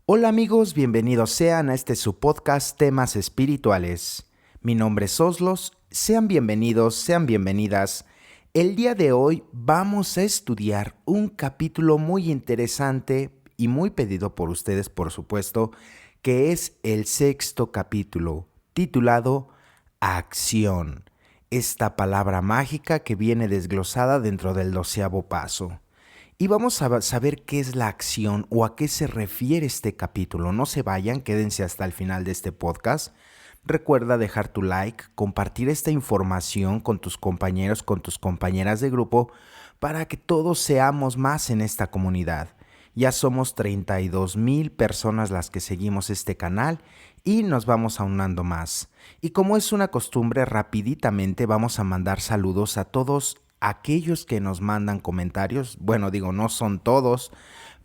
Hola amigos, bienvenidos sean a este su podcast Temas Espirituales. Mi nombre es Oslos, sean bienvenidos, sean bienvenidas. El día de hoy vamos a estudiar un capítulo muy interesante y muy pedido por ustedes, por supuesto, que es el sexto capítulo, titulado Acción. Esta palabra mágica que viene desglosada dentro del 12º paso. Y vamos a saber qué es la acción o a qué se refiere este capítulo. No se vayan, quédense hasta el final de este podcast. Recuerda dejar tu like, compartir esta información con tus compañeros, con tus compañeras de grupo, para que todos seamos más en esta comunidad. Ya somos 32,000 personas las que seguimos este canal y nos vamos aunando más. Y como es una costumbre, rapiditamente vamos a mandar saludos a todos aquellos que nos mandan comentarios. Bueno, digo, no son todos,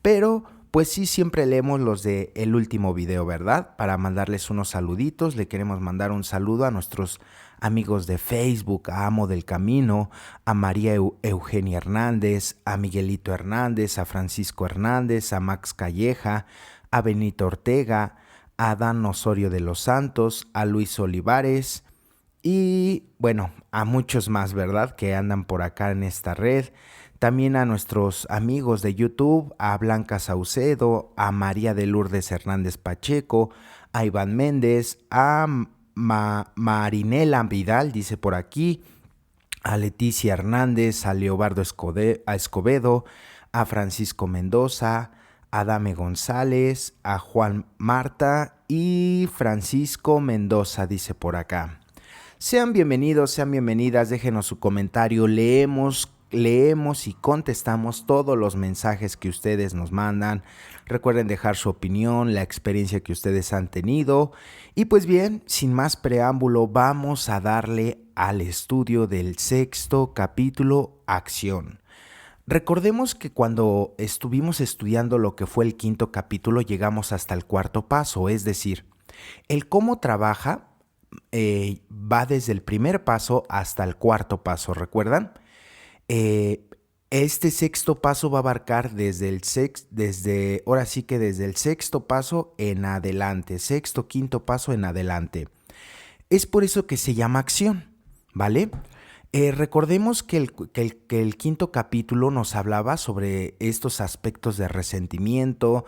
pero pues sí siempre leemos los de el último video, ¿verdad? Para mandarles unos saluditos. Le queremos mandar un saludo a nuestros amigos de Facebook, a Amo del Camino, a María Eugenia Hernández, a Miguelito Hernández, a Francisco Hernández, a Max Calleja, a Benito Ortega, a Dan Osorio de los Santos, a Luis Olivares y bueno, a muchos más, ¿verdad? Que andan por acá en esta red. También a nuestros amigos de YouTube, a Blanca Saucedo, a María de Lourdes Hernández Pacheco, a Iván Méndez, a Marinela Vidal, dice por aquí, a Leticia Hernández, a Leobardo Escobedo, a Francisco Mendoza, a Dame González, a Juan Marta y Francisco Mendoza, dice por acá. Sean bienvenidos, sean bienvenidas, déjenos su comentario, leemos y contestamos todos los mensajes que ustedes nos mandan. Recuerden dejar su opinión, la experiencia que ustedes han tenido. Y pues bien, sin más preámbulo, vamos a darle al estudio del sexto capítulo, Acción. Recordemos que cuando estuvimos estudiando lo que fue el quinto capítulo, llegamos hasta el cuarto paso, es decir, el cómo trabaja va desde el primer paso hasta el cuarto paso, ¿recuerdan? Este sexto paso va a abarcar desde el sexto paso en adelante, sexto, quinto paso en adelante. Es por eso que se llama acción, ¿vale? Recordemos que el quinto capítulo nos hablaba sobre estos aspectos de resentimiento,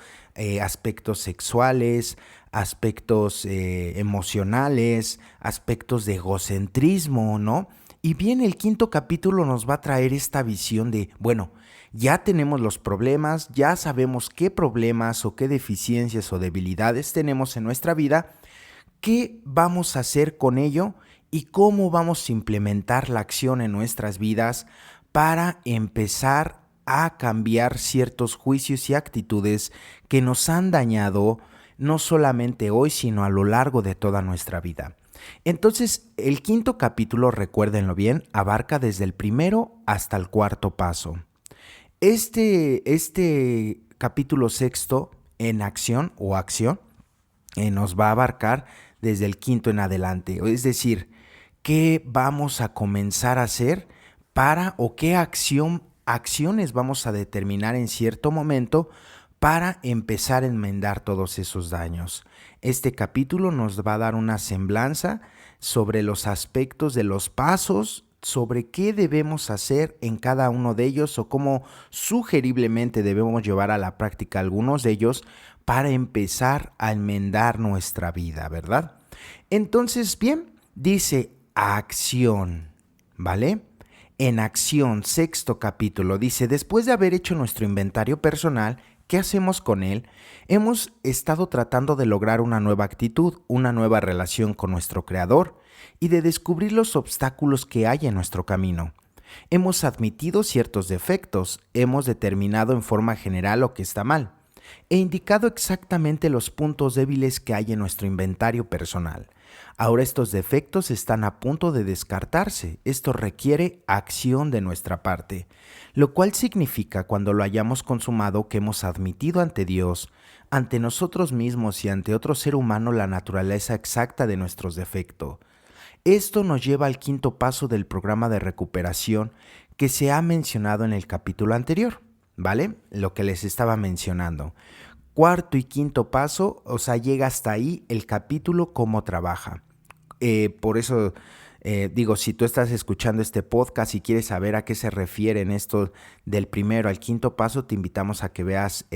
aspectos sexuales, aspectos emocionales, aspectos de egocentrismo, ¿no? Y bien, el quinto capítulo nos va a traer esta visión de, bueno, ya tenemos los problemas, ya sabemos qué problemas o qué deficiencias o debilidades tenemos en nuestra vida, ¿qué vamos a hacer con ello? ¿Y cómo vamos a implementar la acción en nuestras vidas para empezar a cambiar ciertos juicios y actitudes que nos han dañado no solamente hoy, sino a lo largo de toda nuestra vida? Entonces, el quinto capítulo, recuérdenlo bien, abarca desde el primero hasta el cuarto paso. Este capítulo sexto en acción nos va a abarcar desde el quinto en adelante, es decir, ¿qué vamos a comenzar a hacer o qué acciones vamos a determinar en cierto momento para empezar a enmendar todos esos daños? Este capítulo nos va a dar una semblanza sobre los aspectos de los pasos, sobre qué debemos hacer en cada uno de ellos o cómo sugeriblemente debemos llevar a la práctica algunos de ellos para empezar a enmendar nuestra vida, ¿verdad? Entonces, bien, dice acción, ¿vale? En acción, sexto capítulo, dice, después de haber hecho nuestro inventario personal, ¿qué hacemos con él? Hemos estado tratando de lograr una nueva actitud, una nueva relación con nuestro Creador y de descubrir los obstáculos que hay en nuestro camino. Hemos admitido ciertos defectos, hemos determinado en forma general lo que está mal, e indicado exactamente los puntos débiles que hay en nuestro inventario personal. Ahora estos defectos están a punto de descartarse. Esto requiere acción de nuestra parte, lo cual significa, cuando lo hayamos consumado, que hemos admitido ante Dios, ante nosotros mismos y ante otro ser humano la naturaleza exacta de nuestros defectos. Esto nos lleva al quinto paso del programa de recuperación que se ha mencionado en el capítulo anterior, ¿vale? Lo que les estaba mencionando. Cuarto y quinto paso, o sea, llega hasta ahí el capítulo cómo trabaja. Por eso digo, si tú estás escuchando este podcast y quieres saber a qué se refieren esto del primero al quinto paso, te invitamos a que veas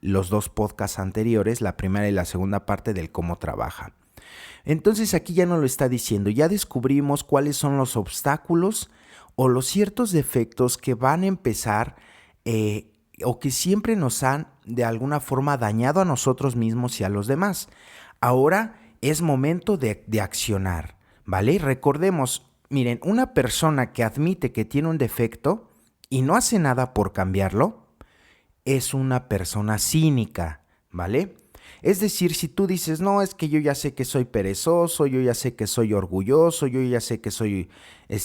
los 2 podcasts anteriores, la primera y la segunda parte del cómo trabaja. Entonces aquí ya nos lo está diciendo, ya descubrimos cuáles son los obstáculos o los ciertos defectos que van a empezar o que siempre nos han de alguna forma dañado a nosotros mismos y a los demás. Ahora es momento de accionar, ¿vale? Recordemos, miren, una persona que admite que tiene un defecto y no hace nada por cambiarlo, es una persona cínica, ¿vale? Es decir, si tú dices, no, es que yo ya sé que soy perezoso, yo ya sé que soy orgulloso, yo ya sé que soy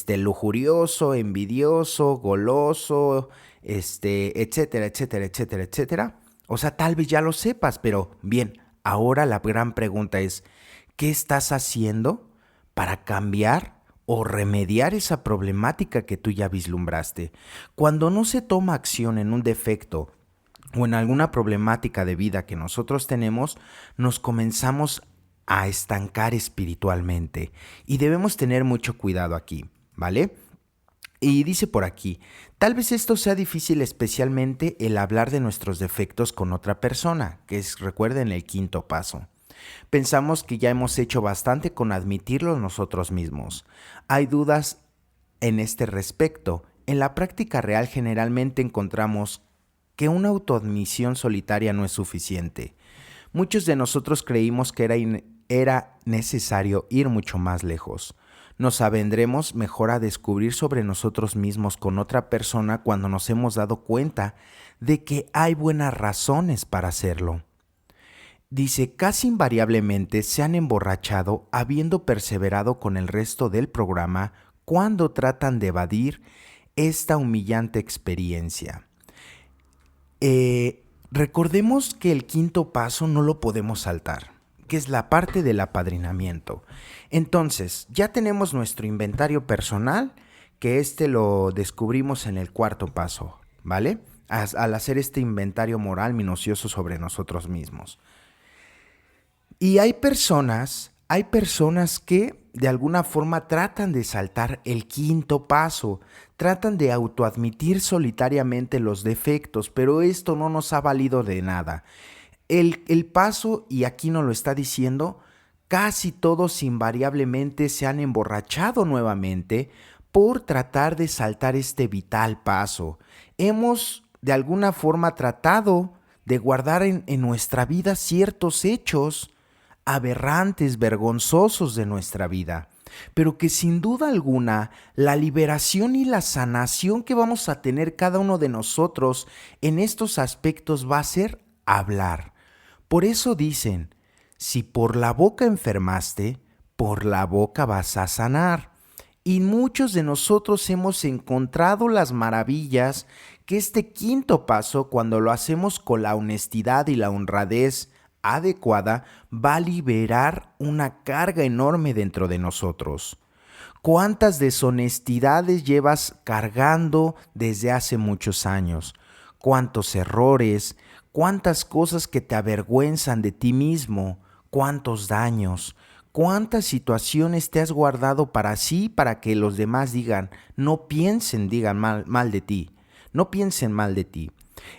lujurioso, envidioso, goloso, etcétera, etcétera, etcétera, etcétera. O sea, tal vez ya lo sepas, pero bien, ahora la gran pregunta es, ¿qué estás haciendo para cambiar o remediar esa problemática que tú ya vislumbraste? Cuando no se toma acción en un defecto o en alguna problemática de vida que nosotros tenemos, nos comenzamos a estancar espiritualmente y debemos tener mucho cuidado aquí, ¿vale? Y dice por aquí, tal vez esto sea difícil, especialmente el hablar de nuestros defectos con otra persona, que es, recuerden, el quinto paso. Pensamos que ya hemos hecho bastante con admitirlo nosotros mismos. Hay dudas en este respecto. En la práctica real generalmente encontramos que una autoadmisión solitaria no es suficiente. Muchos de nosotros creímos que era necesario ir mucho más lejos. Nos avendremos mejor a descubrir sobre nosotros mismos con otra persona cuando nos hemos dado cuenta de que hay buenas razones para hacerlo. Dice, casi invariablemente se han emborrachado habiendo perseverado con el resto del programa cuando tratan de evadir esta humillante experiencia. Recordemos que el quinto paso no lo podemos saltar, que es la parte del apadrinamiento. Entonces, ya tenemos nuestro inventario personal, que lo descubrimos en el cuarto paso, ¿vale? Al hacer este inventario moral minucioso sobre nosotros mismos. Y hay personas que de alguna forma tratan de saltar el quinto paso, tratan de autoadmitir solitariamente los defectos, pero esto no nos ha valido de nada. El paso, y aquí nos lo está diciendo, casi todos invariablemente se han emborrachado nuevamente por tratar de saltar este vital paso. Hemos de alguna forma tratado de guardar en nuestra vida ciertos hechos aberrantes, vergonzosos de nuestra vida, pero que sin duda alguna la liberación y la sanación que vamos a tener cada uno de nosotros en estos aspectos va a ser hablar. Por eso dicen, si por la boca enfermaste, por la boca vas a sanar. Y muchos de nosotros hemos encontrado las maravillas que este quinto paso, cuando lo hacemos con la honestidad y la honradez adecuada, va a liberar una carga enorme dentro de nosotros. ¿Cuántas deshonestidades llevas cargando desde hace muchos años? ¿Cuántos errores? ¿Cuántas cosas que te avergüenzan de ti mismo? ¿Cuántos daños? ¿Cuántas situaciones te has guardado para sí, para que los demás digan mal de ti? No piensen mal de ti.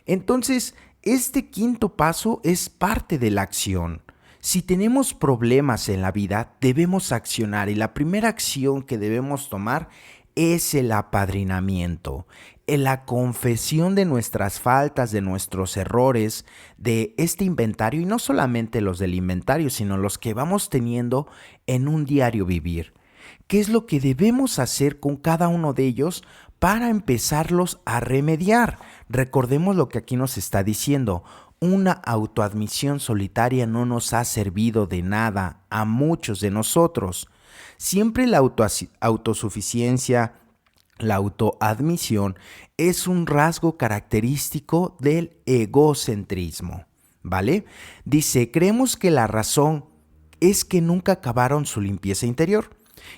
Entonces, este quinto paso es parte de la acción. Si tenemos problemas en la vida, debemos accionar y la primera acción que debemos tomar es el apadrinamiento, la confesión de nuestras faltas, de nuestros errores, de este inventario, y no solamente los del inventario, sino los que vamos teniendo en un diario vivir. ¿Qué es lo que debemos hacer con cada uno de ellos para empezarlos a remediar? Recordemos lo que aquí nos está diciendo. Una autoadmisión solitaria no nos ha servido de nada a muchos de nosotros. Siempre la autosuficiencia, la autoadmisión es un rasgo característico del egocentrismo, ¿vale? Dice, creemos que la razón es que nunca acabaron su limpieza interior.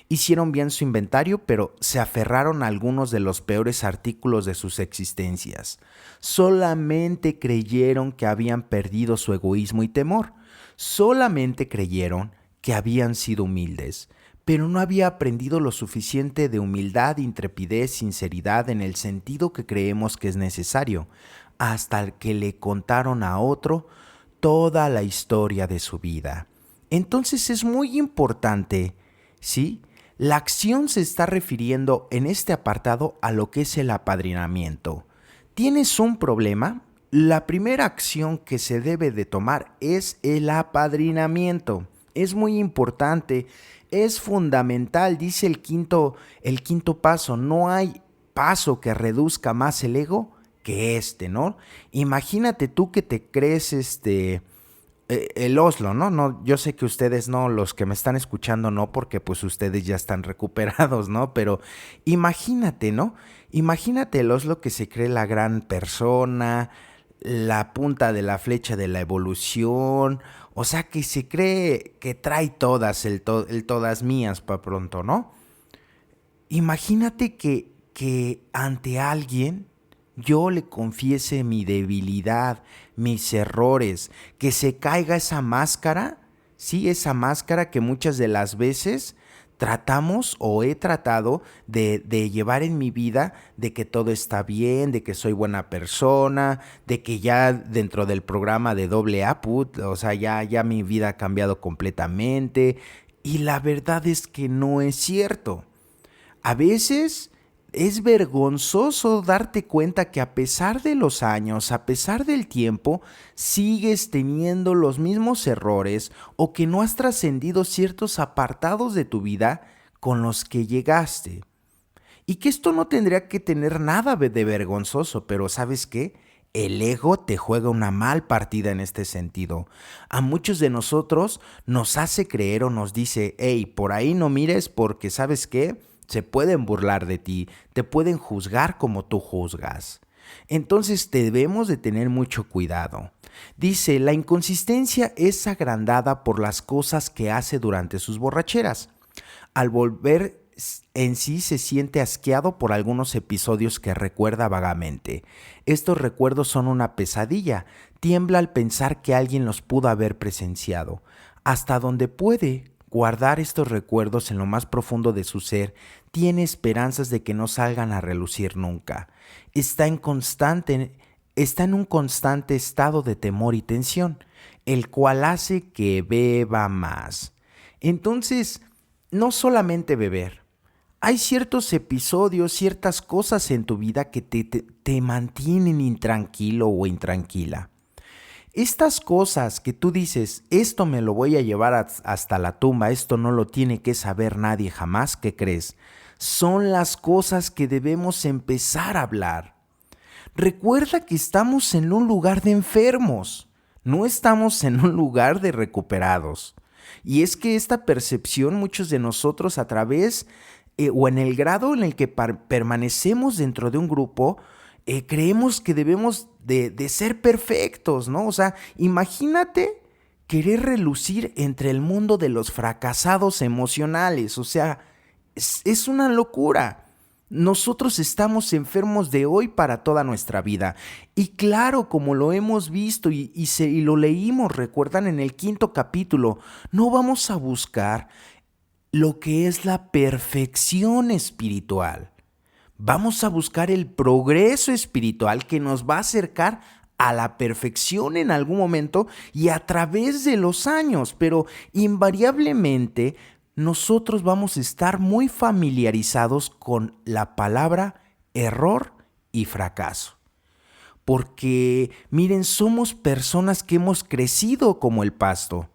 Hicieron bien su inventario, pero se aferraron a algunos de los peores artículos de sus existencias. Solamente creyeron que habían perdido su egoísmo y temor. Solamente creyeron que habían sido humildes, pero no había aprendido lo suficiente de humildad, intrepidez, sinceridad en el sentido que creemos que es necesario, hasta que le contaron a otro toda la historia de su vida. Entonces es muy importante, ¿sí? La acción se está refiriendo en este apartado a lo que es el apadrinamiento. ¿Tienes un problema? La primera acción que se debe de tomar es el apadrinamiento. Es muy importante, es fundamental, dice el quinto paso. No hay paso que reduzca más el ego que ¿no? Imagínate tú que te crees el Oslo, ¿no? No, yo sé que ustedes no, los que me están escuchando no, porque pues ustedes ya están recuperados, ¿no? Pero imagínate, ¿no? Imagínate el Oslo que se cree la gran persona, la punta de la flecha de la evolución, o sea, que se cree que trae todas, el todas mías para pronto, ¿no? Imagínate que ante alguien yo le confiese mi debilidad, mis errores, que se caiga esa máscara, sí, esa máscara que muchas de las veces tratamos o he tratado de llevar en mi vida, de que todo está bien, de que soy buena persona, de que ya dentro del programa de AA, o sea, ya mi vida ha cambiado completamente. Y la verdad es que no es cierto. A veces es vergonzoso darte cuenta que a pesar de los años, a pesar del tiempo, sigues teniendo los mismos errores o que no has trascendido ciertos apartados de tu vida con los que llegaste. Y que esto no tendría que tener nada de vergonzoso, pero ¿sabes qué? El ego te juega una mal partida en este sentido. A muchos de nosotros nos hace creer o nos dice, hey, por ahí no mires porque ¿sabes qué? Se pueden burlar de ti, te pueden juzgar como tú juzgas. Entonces debemos de tener mucho cuidado. Dice, la inconsistencia es agrandada por las cosas que hace durante sus borracheras. Al volver en sí se siente asqueado por algunos episodios que recuerda vagamente. Estos recuerdos son una pesadilla. Tiembla al pensar que alguien los pudo haber presenciado. Hasta donde puede guardar estos recuerdos en lo más profundo de su ser, tiene esperanzas de que no salgan a relucir nunca. Está en un constante estado de temor y tensión, el cual hace que beba más. Entonces, no solamente beber. Hay ciertos episodios, ciertas cosas en tu vida que te mantienen intranquilo o intranquila. Estas cosas que tú dices, esto me lo voy a llevar hasta la tumba, esto no lo tiene que saber nadie jamás, ¿qué crees? Son las cosas que debemos empezar a hablar. Recuerda que estamos en un lugar de enfermos, no estamos en un lugar de recuperados. Y es que esta percepción muchos de nosotros a través o en el grado en el que permanecemos dentro de un grupo, creemos que debemos de ser perfectos, ¿no? O sea, imagínate querer relucir entre el mundo de los fracasados emocionales, o sea, es una locura. Nosotros estamos enfermos de hoy para toda nuestra vida. Y claro, como lo hemos visto y lo leímos, recuerdan en el 5º capítulo, no vamos a buscar lo que es la perfección espiritual. Vamos a buscar el progreso espiritual que nos va a acercar a la perfección en algún momento y a través de los años, pero invariablemente nosotros vamos a estar muy familiarizados con la palabra error y fracaso. Porque, miren, somos personas que hemos crecido como el pasto,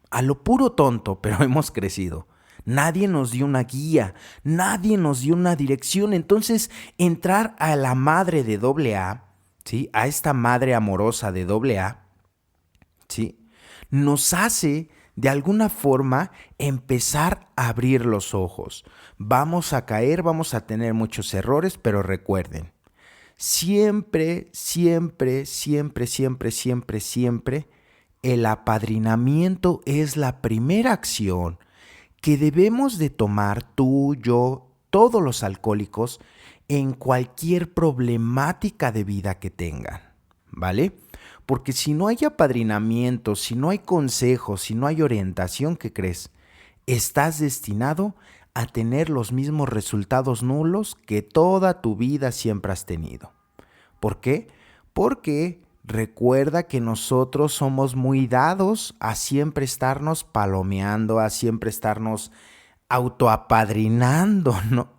a lo puro tonto, pero hemos crecido. Nadie nos dio una guía, nadie nos dio una dirección. Entonces, entrar a la madre de AA, ¿sí? A esta madre amorosa de AA, ¿sí? Nos hace, de alguna forma, empezar a abrir los ojos. Vamos a caer, vamos a tener muchos errores, pero recuerden, siempre, siempre, siempre, siempre, siempre, siempre, el apadrinamiento es la primera acción que debemos de tomar tú, yo, todos los alcohólicos en cualquier problemática de vida que tengan, ¿vale? Porque si no hay apadrinamiento, si no hay consejos, si no hay orientación, ¿qué crees? Estás destinado a tener los mismos resultados nulos que toda tu vida siempre has tenido. ¿Por qué? Porque recuerda que nosotros somos muy dados a siempre estarnos palomeando, a siempre estarnos autoapadrinando, ¿no?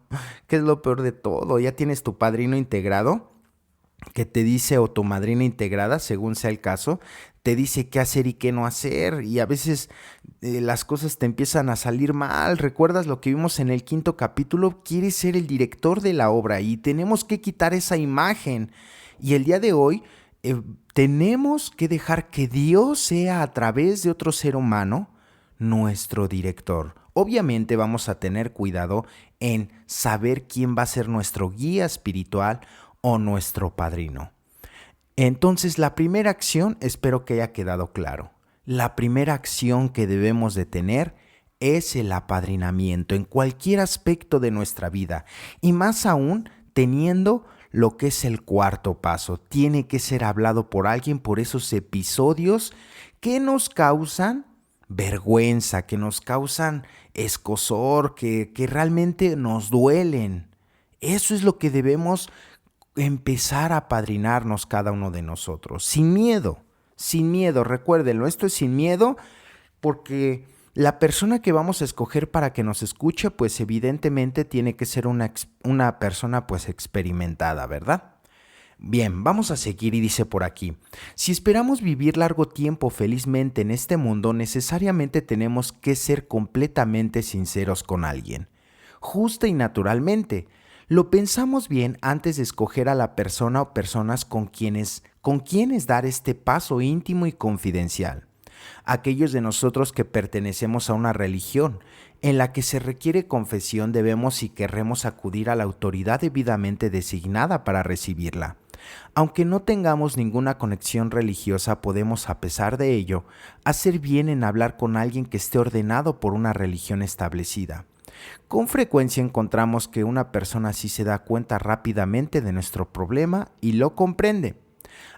¿Qué es lo peor de todo? Ya tienes tu padrino integrado que te dice, o tu madrina integrada, según sea el caso, te dice qué hacer y qué no hacer, y a veces las cosas te empiezan a salir mal. ¿Recuerdas lo que vimos en el 5º capítulo? Quieres ser el director de la obra y tenemos que quitar esa imagen. Y el día de hoy tenemos que dejar que Dios sea, a través de otro ser humano, nuestro director. Obviamente vamos a tener cuidado en saber quién va a ser nuestro guía espiritual o nuestro padrino. Entonces, la primera acción, espero que haya quedado claro. La primera acción que debemos de tener es el apadrinamiento en cualquier aspecto de nuestra vida, y más aún teniendo lo que es el 4º paso. Tiene que ser hablado por alguien por esos episodios que nos causan vergüenza, que nos causan escozor, que realmente nos duelen. Eso es lo que debemos empezar a apadrinarnos cada uno de nosotros, sin miedo, recuérdenlo, esto es sin miedo, porque la persona que vamos a escoger para que nos escuche, pues evidentemente tiene que ser una persona pues experimentada, ¿verdad? Bien, vamos a seguir y dice por aquí, si esperamos vivir largo tiempo felizmente en este mundo, necesariamente tenemos que ser completamente sinceros con alguien, justa y naturalmente. Lo pensamos bien antes de escoger a la persona o personas con quienes dar este paso íntimo y confidencial. Aquellos de nosotros que pertenecemos a una religión en la que se requiere confesión, debemos y querremos acudir a la autoridad debidamente designada para recibirla. Aunque no tengamos ninguna conexión religiosa, podemos, a pesar de ello, hacer bien en hablar con alguien que esté ordenado por una religión establecida. Con frecuencia encontramos que una persona así se da cuenta rápidamente de nuestro problema y lo comprende.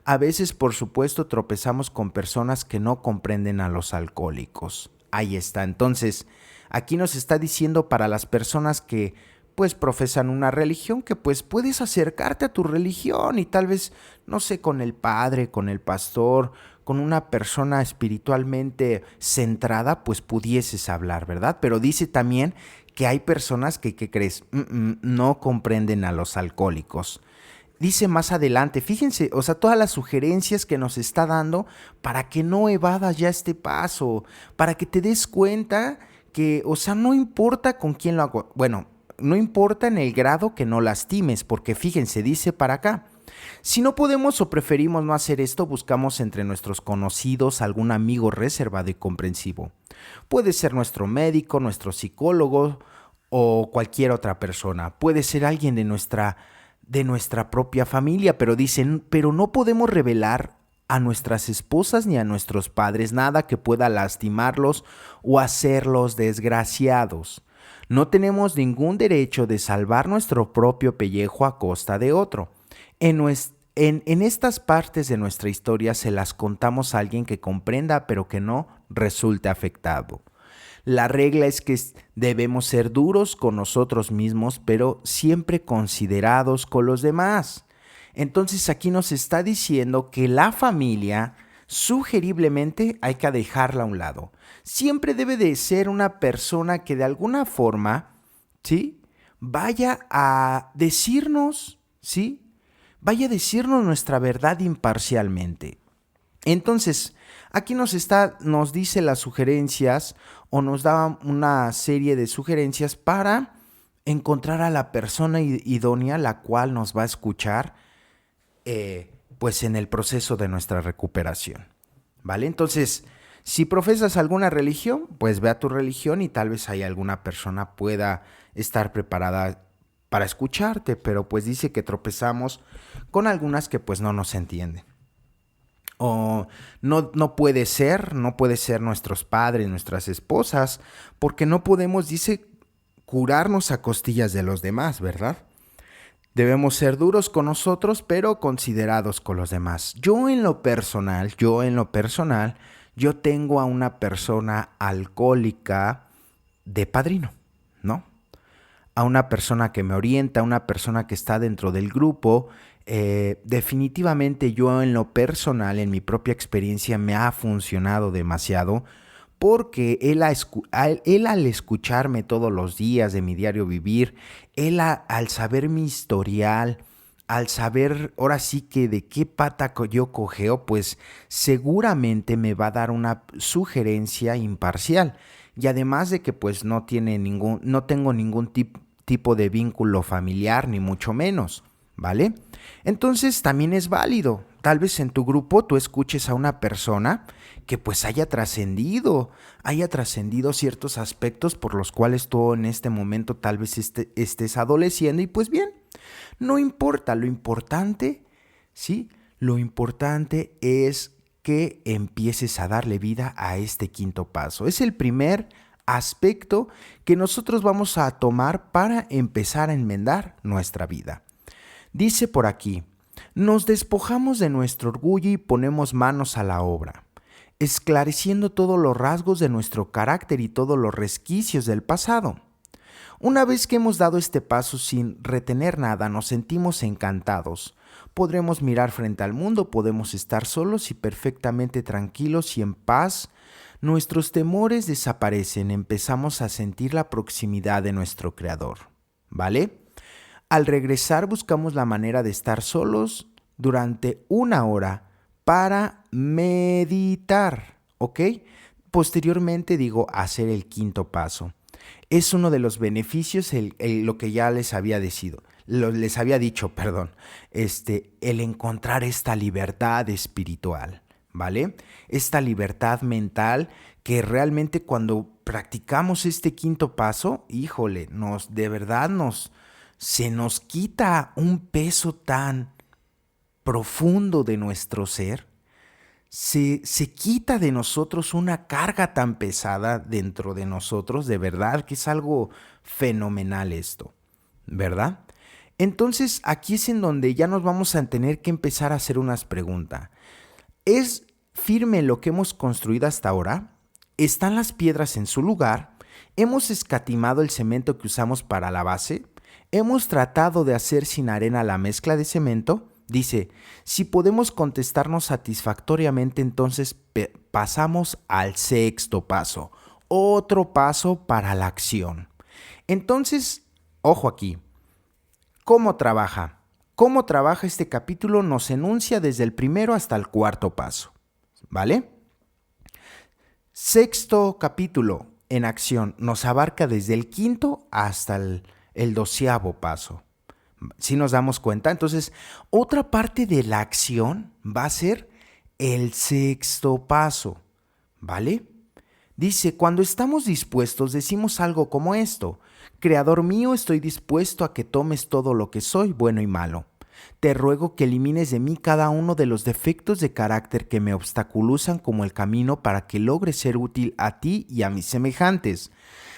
A veces, por supuesto, tropezamos con personas que no comprenden a los alcohólicos. Ahí está. Entonces, aquí nos está diciendo para las personas que pues profesan una religión, que pues puedes acercarte a tu religión y tal vez, no sé, con el padre, con el pastor, con una persona espiritualmente centrada, pues pudieses hablar, ¿verdad? Pero dice también que hay personas que, ¿qué crees? No comprenden a los alcohólicos. Dice más adelante, fíjense, o sea, todas las sugerencias que nos está dando para que no evadas ya este paso, para que te des cuenta que, o sea, no importa con quién lo hago. Bueno, no importa en el grado que no lastimes, porque fíjense, dice para acá, si no podemos o preferimos no hacer esto, buscamos entre nuestros conocidos algún amigo reservado y comprensivo. Puede ser nuestro médico, nuestro psicólogo o cualquier otra persona. Puede ser alguien de nuestra propia familia, pero dicen, pero no podemos revelar a nuestras esposas ni a nuestros padres nada que pueda lastimarlos o hacerlos desgraciados. No tenemos ningún derecho de salvar nuestro propio pellejo a costa de otro. En estas partes de nuestra historia se las contamos a alguien que comprenda, pero que no resulte afectado. La regla es que debemos ser duros con nosotros mismos, pero siempre considerados con los demás. Entonces aquí nos está diciendo que la familia, sugeriblemente, hay que dejarla a un lado. Siempre debe de ser una persona que de alguna forma, ¿sí?, vaya a decirnos, ¿sí?, vaya a decirnos nuestra verdad imparcialmente. Entonces, aquí nos dice las sugerencias, o nos da una serie de sugerencias para encontrar a la persona idónea, la cual nos va a escuchar pues en el proceso de nuestra recuperación, ¿vale? Entonces, si profesas alguna religión, pues ve a tu religión y tal vez ahí alguna persona pueda estar preparada para escucharte, pero pues dice que tropezamos con algunas que pues no nos entienden. O no puede ser, no puede ser nuestros padres, nuestras esposas, porque no podemos, dice, curarnos a costillas de los demás, ¿verdad? Debemos ser duros con nosotros, pero considerados con los demás. Yo tengo a una persona alcohólica de padrino, ¿no? A una persona que me orienta, a una persona que está dentro del grupo. Definitivamente yo en lo personal, en mi propia experiencia, me ha funcionado demasiado porque él al escucharme todos los días de mi diario vivir, al saber mi historial, al saber ahora sí que de qué pata yo cojeo, pues seguramente me va a dar una sugerencia imparcial. Y además de que pues no tengo ningún tipo de vínculo familiar, ni mucho menos, ¿vale? Entonces también es válido. Tal vez en tu grupo tú escuches a una persona que pues haya trascendido ciertos aspectos por los cuales tú en este momento tal vez estés adoleciendo y pues bien, no importa, lo importante, ¿sí? Lo importante es que empieces a darle vida a este quinto paso. Es el primer aspecto que nosotros vamos a tomar para empezar a enmendar nuestra vida. Dice por aquí, nos despojamos de nuestro orgullo y ponemos manos a la obra, esclareciendo todos los rasgos de nuestro carácter y todos los resquicios del pasado. Una vez que hemos dado este paso sin retener nada, nos sentimos encantados. Podremos mirar frente al mundo, podemos estar solos y perfectamente tranquilos y en paz. Nuestros temores desaparecen, empezamos a sentir la proximidad de nuestro Creador. ¿Vale? Al regresar buscamos la manera de estar solos durante 1 hora para meditar, ¿ok? Posteriormente hacer el quinto paso. Es uno de los beneficios, lo que ya les había dicho, el encontrar esta libertad espiritual, ¿vale? Esta libertad mental que realmente cuando practicamos este quinto paso, híjole, se nos quita un peso tan profundo de nuestro ser, se quita de nosotros una carga tan pesada dentro de nosotros, de verdad que es algo fenomenal esto, ¿verdad? Entonces aquí es en donde ya nos vamos a tener que empezar a hacer unas preguntas. ¿Es firme lo que hemos construido hasta ahora? ¿Están las piedras en su lugar? ¿Hemos escatimado el cemento que usamos para la base? ¿Hemos tratado de hacer sin arena la mezcla de cemento? Dice, si podemos contestarnos satisfactoriamente, entonces pasamos al sexto paso, otro paso para la acción. Entonces, ojo aquí, ¿cómo trabaja? ¿Cómo trabaja este capítulo? Nos enuncia desde el primero hasta el cuarto paso, ¿vale? Sexto capítulo en acción nos abarca desde el quinto hasta el 12º paso. Si nos damos cuenta, entonces otra parte de la acción va a ser el sexto paso, ¿vale? Dice, cuando estamos dispuestos decimos algo como esto: Creador mío, estoy dispuesto a que tomes todo lo que soy, bueno y malo. Te ruego que elimines de mí cada uno de los defectos de carácter que me obstaculizan como el camino para que logre ser útil a ti y a mis semejantes.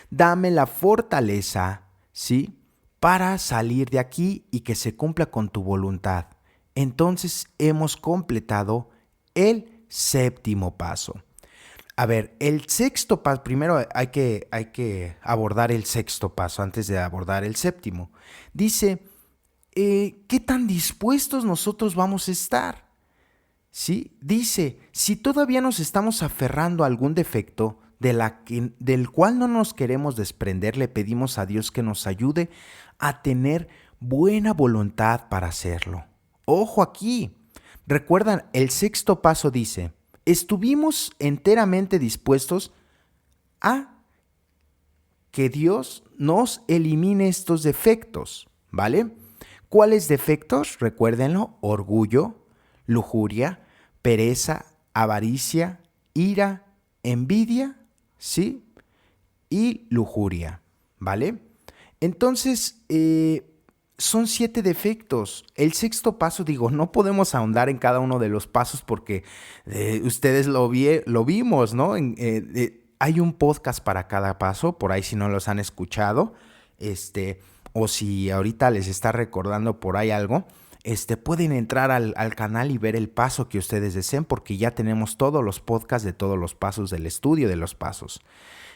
Dame la fortaleza, ¿sí?, para salir de aquí y que se cumpla con tu voluntad. Entonces hemos completado el séptimo paso. A ver, el sexto paso, primero hay que abordar el sexto paso antes de abordar el séptimo. Dice, ¿qué tan dispuestos nosotros vamos a estar? ¿Sí? Dice, si todavía nos estamos aferrando a algún defecto del cual no nos queremos desprender, le pedimos a Dios que nos ayude a tener buena voluntad para hacerlo. Ojo aquí, recuerdan, el sexto paso dice, estuvimos enteramente dispuestos a que Dios nos elimine estos defectos, ¿vale? ¿Cuáles defectos? Recuérdenlo: orgullo, lujuria, pereza, avaricia, ira, envidia, ¿sí? Y lujuria, ¿vale? Entonces, son 7 defectos. El sexto paso, digo, no podemos ahondar en cada uno de los pasos porque ustedes lo vimos, ¿no? Hay un podcast para cada paso, por ahí si no los han escuchado, o si ahorita les está recordando por ahí algo, pueden entrar al canal y ver el paso que ustedes deseen porque ya tenemos todos los podcasts de todos los pasos del estudio de los pasos.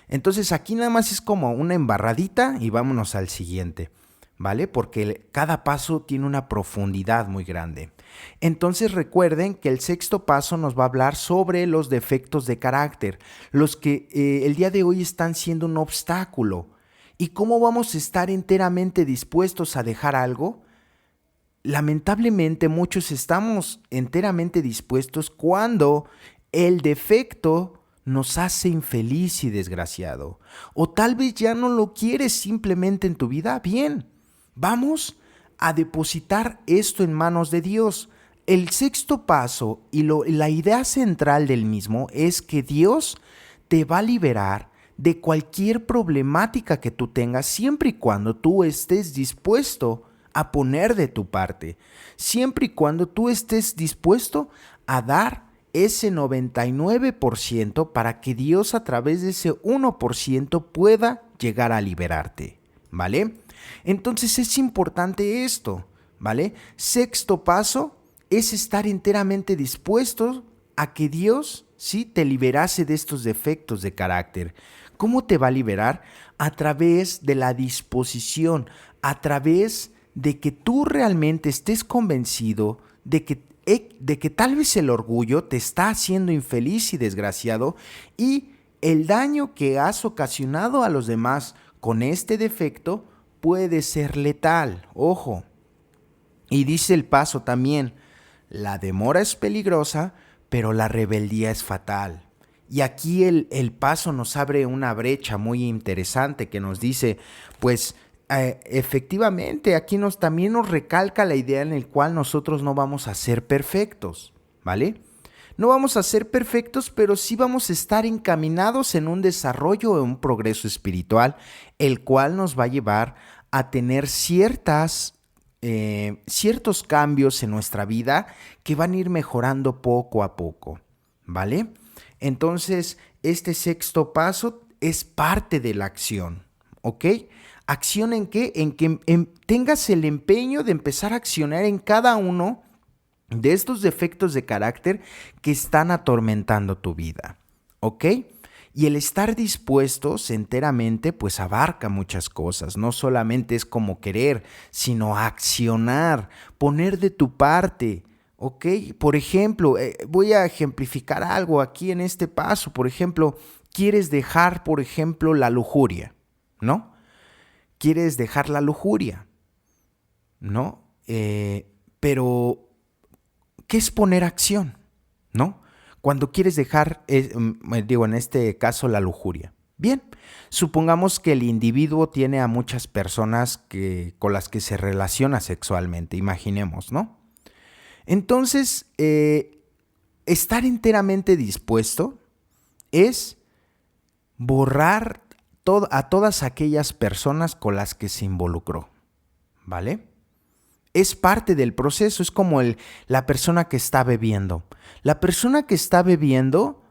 Entonces aquí nada más es como una embarradita y vámonos al siguiente, ¿vale? Porque cada paso tiene una profundidad muy grande. Entonces recuerden que el sexto paso nos va a hablar sobre los defectos de carácter, los que el día de hoy están siendo un obstáculo. ¿Y cómo vamos a estar enteramente dispuestos a dejar algo? Lamentablemente muchos estamos enteramente dispuestos cuando el defecto nos hace infeliz y desgraciado. O tal vez ya no lo quieres simplemente en tu vida. Bien, vamos a depositar esto en manos de Dios. El sexto paso y la idea central del mismo es que Dios te va a liberar de cualquier problemática que tú tengas siempre y cuando tú estés dispuesto a poner de tu parte, siempre y cuando tú estés dispuesto a dar ese 99% para que Dios a través de ese 1% pueda llegar a liberarte, ¿vale? Entonces es importante esto, ¿vale? Sexto paso es estar enteramente dispuesto a que Dios, ¿sí?, te liberase de estos defectos de carácter. ¿Cómo te va a liberar? A través de la disposición, a través de que tú realmente estés convencido de que tal vez el orgullo te está haciendo infeliz y desgraciado y el daño que has ocasionado a los demás con este defecto puede ser letal. Ojo. Y dice el paso también, la demora es peligrosa, pero la rebeldía es fatal. Y aquí el paso nos abre una brecha muy interesante que nos dice, pues, efectivamente, aquí también nos recalca la idea en la cual nosotros no vamos a ser perfectos, ¿vale? No vamos a ser perfectos, pero sí vamos a estar encaminados en un desarrollo, en un progreso espiritual, el cual nos va a llevar a tener ciertos cambios en nuestra vida que van a ir mejorando poco a poco, ¿vale? Entonces, este sexto paso es parte de la acción, ¿ok? ¿Acción en qué? En que tengas el empeño de empezar a accionar en cada uno de estos defectos de carácter que están atormentando tu vida, ¿ok? Y el estar dispuestos enteramente, pues abarca muchas cosas. No solamente es como querer, sino accionar, poner de tu parte, ¿ok? Por ejemplo, voy a ejemplificar algo aquí en este paso. Por ejemplo, quieres dejar, por ejemplo, la lujuria, ¿no? Quieres dejar la lujuria, ¿no? Pero, ¿qué es poner acción, no? Cuando quieres dejar, en este caso, la lujuria. Bien, supongamos que el individuo tiene a muchas personas con las que se relaciona sexualmente, imaginemos, ¿no? Entonces, estar enteramente dispuesto es borrar a todas aquellas personas con las que se involucró, ¿vale? Es parte del proceso, es como la persona que está bebiendo. La persona que está bebiendo,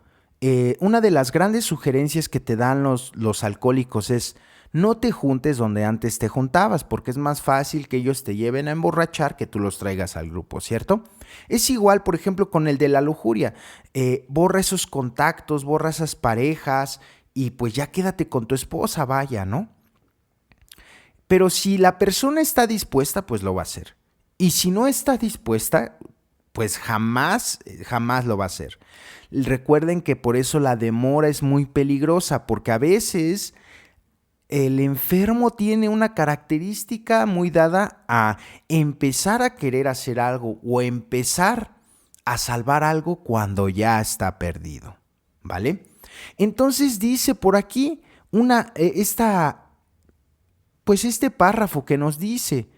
una de las grandes sugerencias que te dan los alcohólicos es no te juntes donde antes te juntabas, porque es más fácil que ellos te lleven a emborrachar que tú los traigas al grupo, ¿cierto? Es igual, por ejemplo, con el de la lujuria. Borra esos contactos, borra esas parejas y pues ya quédate con tu esposa, vaya, ¿no? Pero si la persona está dispuesta, pues lo va a hacer. Y si no está dispuesta, pues jamás lo va a hacer. Recuerden que por eso la demora es muy peligrosa, porque a veces el enfermo tiene una característica muy dada a empezar a querer hacer algo o empezar a salvar algo cuando ya está perdido, ¿vale? Entonces dice por aquí este párrafo que nos dice,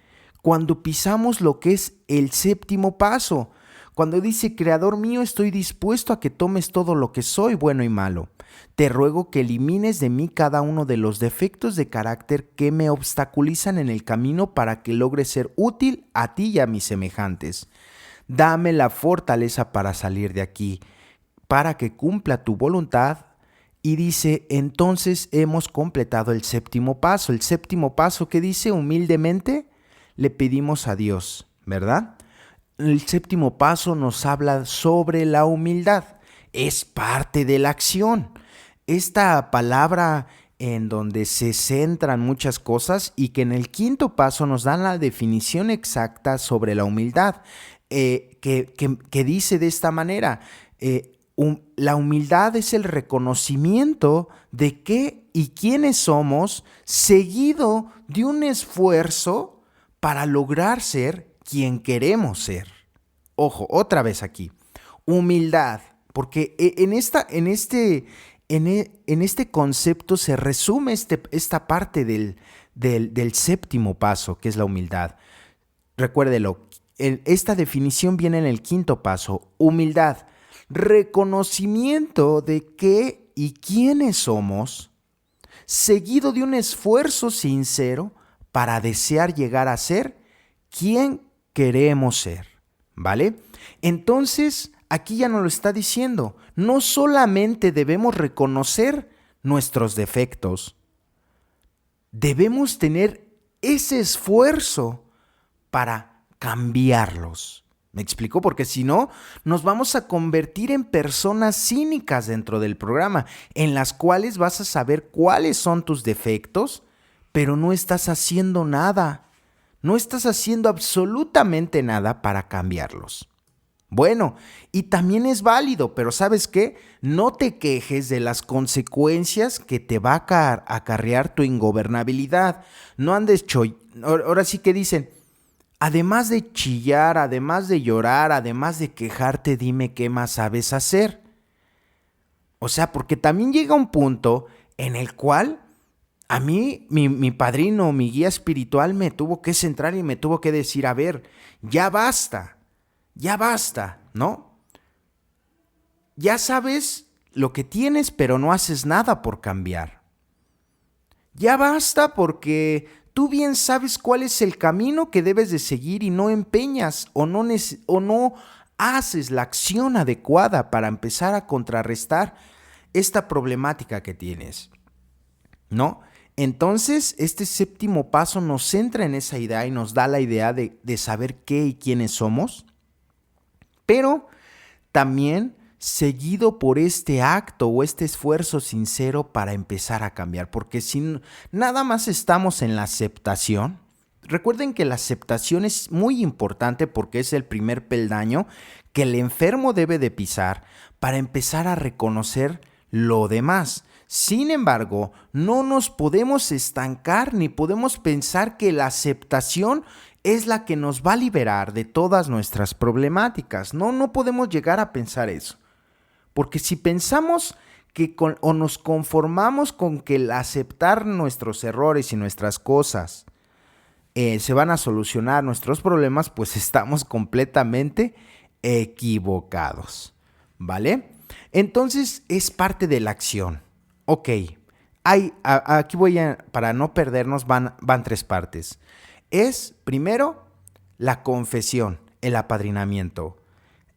cuando pisamos lo que es el séptimo paso, cuando dice, Creador mío, estoy dispuesto a que tomes todo lo que soy, bueno y malo. Te ruego que elimines de mí cada uno de los defectos de carácter que me obstaculizan en el camino para que logre ser útil a ti y a mis semejantes. Dame la fortaleza para salir de aquí, para que cumpla tu voluntad. Y dice, entonces hemos completado el séptimo paso. El séptimo paso que dice, humildemente le pedimos a Dios, ¿verdad? El séptimo paso nos habla sobre la humildad. Es parte de la acción. Esta palabra en donde se centran muchas cosas y que en el quinto paso nos dan la definición exacta sobre la humildad, que dice de esta manera, la humildad es el reconocimiento de qué y quiénes somos, seguido de un esfuerzo para lograr ser quien queremos ser. Ojo, otra vez aquí, humildad, porque en este concepto se resume esta parte del séptimo paso, que es la humildad. Recuérdelo, esta definición viene en el quinto paso, humildad. Reconocimiento de qué y quiénes somos, seguido de un esfuerzo sincero para desear llegar a ser quien queremos ser, ¿vale? Entonces, aquí ya nos lo está diciendo, no solamente debemos reconocer nuestros defectos, debemos tener ese esfuerzo para cambiarlos. ¿Me explico? Porque si no, nos vamos a convertir en personas cínicas dentro del programa, en las cuales vas a saber cuáles son tus defectos, pero no estás haciendo nada. No estás haciendo absolutamente nada para cambiarlos. Bueno, y también es válido, pero ¿sabes qué? No te quejes de las consecuencias que te va a acarrear tu ingobernabilidad. No andes ahora sí que dicen, además de chillar, además de llorar, además de quejarte, dime qué más sabes hacer. O sea, porque también llega un punto en el cual a mí, mi padrino, mi guía espiritual me tuvo que centrar y me tuvo que decir, a ver, ya basta, ¿no? Ya sabes lo que tienes, pero no haces nada por cambiar. Ya basta porque tú bien sabes cuál es el camino que debes de seguir y no empeñas o no haces la acción adecuada para empezar a contrarrestar esta problemática que tienes, ¿no? Entonces, este séptimo paso nos centra en esa idea y nos da la idea de saber qué y quiénes somos, pero también seguido por este acto o este esfuerzo sincero para empezar a cambiar, porque si nada más estamos en la aceptación, recuerden que la aceptación es muy importante porque es el primer peldaño que el enfermo debe de pisar para empezar a reconocer lo demás. Sin embargo, no nos podemos estancar ni podemos pensar que la aceptación es la que nos va a liberar de todas nuestras problemáticas. No podemos llegar a pensar eso. Porque si pensamos que o nos conformamos con que el aceptar nuestros errores y nuestras cosas se van a solucionar nuestros problemas, pues estamos completamente equivocados, ¿vale? Entonces es parte de la acción. Ok, aquí para no perdernos, van 3 partes. Es, primero, la confesión, el apadrinamiento.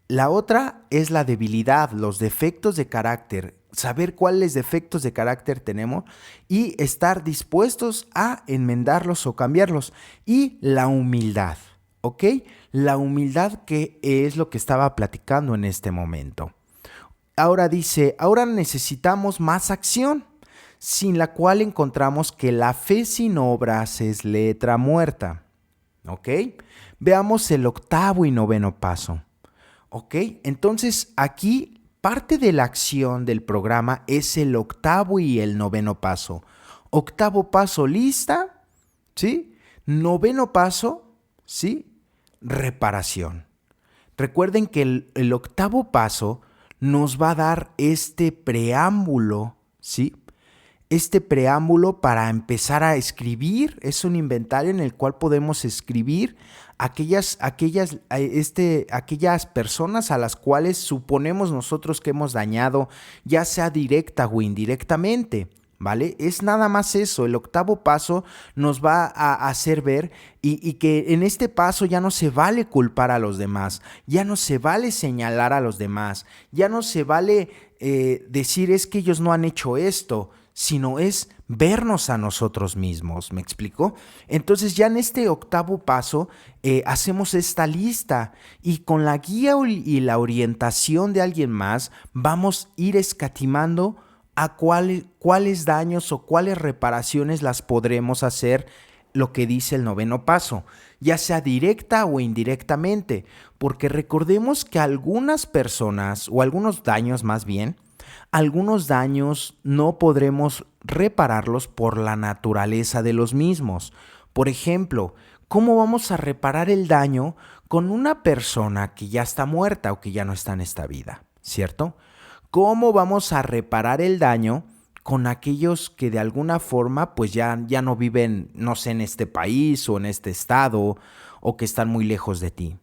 La otra es la debilidad, los defectos de carácter, saber cuáles defectos de carácter tenemos y estar dispuestos a enmendarlos o cambiarlos. Y la humildad, ¿ok? La humildad, que es lo que estaba platicando en este momento. Ahora dice, ahora necesitamos más acción, sin la cual encontramos que la fe sin obras es letra muerta. ¿Ok? Veamos el 8º y 9º paso. ¿Ok? Entonces aquí parte de la acción del programa es el 8º y el 9º paso. 8º paso, lista, ¿sí? 9º paso, ¿sí? Reparación. Recuerden que el 8º paso nos va a dar este preámbulo, ¿sí? este preámbulo para empezar a escribir. Es un inventario en el cual podemos escribir aquellas personas a las cuales suponemos nosotros que hemos dañado, ya sea directa o indirectamente. ¿Vale? Es nada más eso. El octavo paso nos va a hacer ver y que en este paso ya no se vale culpar a los demás, ya no se vale señalar a los demás, ya no se vale decir es que ellos no han hecho esto, sino es vernos a nosotros mismos. ¿Me explico? Entonces ya en este octavo paso hacemos esta lista y con la guía y la orientación de alguien más vamos a ir escatimando a cuáles daños o cuáles reparaciones las podremos hacer, lo que dice el noveno paso, ya sea directa o indirectamente, porque recordemos que algunas personas, o algunos daños más bien, algunos daños no podremos repararlos por la naturaleza de los mismos. Por ejemplo, ¿cómo vamos a reparar el daño con una persona que ya está muerta o que ya no está en esta vida? ¿Cierto? ¿Cómo vamos a reparar el daño con aquellos que de alguna forma pues ya no viven, no sé, en este país o en este estado o que están muy lejos de ti?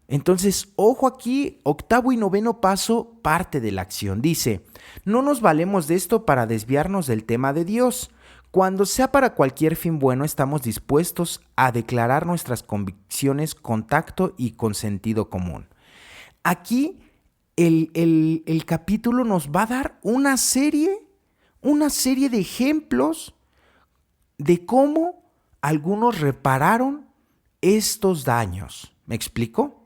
Entonces, ojo aquí, octavo y noveno paso, parte de la acción. Dice, no nos valemos de esto para desviarnos del tema de Dios. Cuando sea para cualquier fin bueno, estamos dispuestos a declarar nuestras convicciones con tacto y con sentido común. Aquí el capítulo nos va a dar una serie de ejemplos de cómo algunos repararon estos daños. ¿Me explico?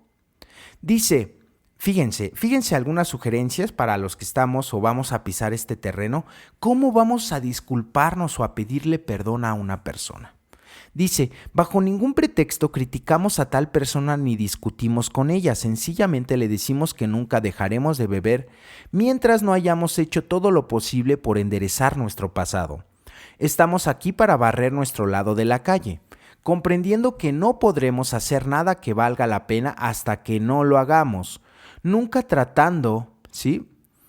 Dice, fíjense algunas sugerencias para los que estamos o vamos a pisar este terreno, cómo vamos a disculparnos o a pedirle perdón a una persona. Dice, bajo ningún pretexto criticamos a tal persona ni discutimos con ella, sencillamente le decimos que nunca dejaremos de beber mientras no hayamos hecho todo lo posible por enderezar nuestro pasado. Estamos aquí para barrer nuestro lado de la calle, comprendiendo que no podremos hacer nada que valga la pena hasta que no lo hagamos, nunca tratando, ¿sí?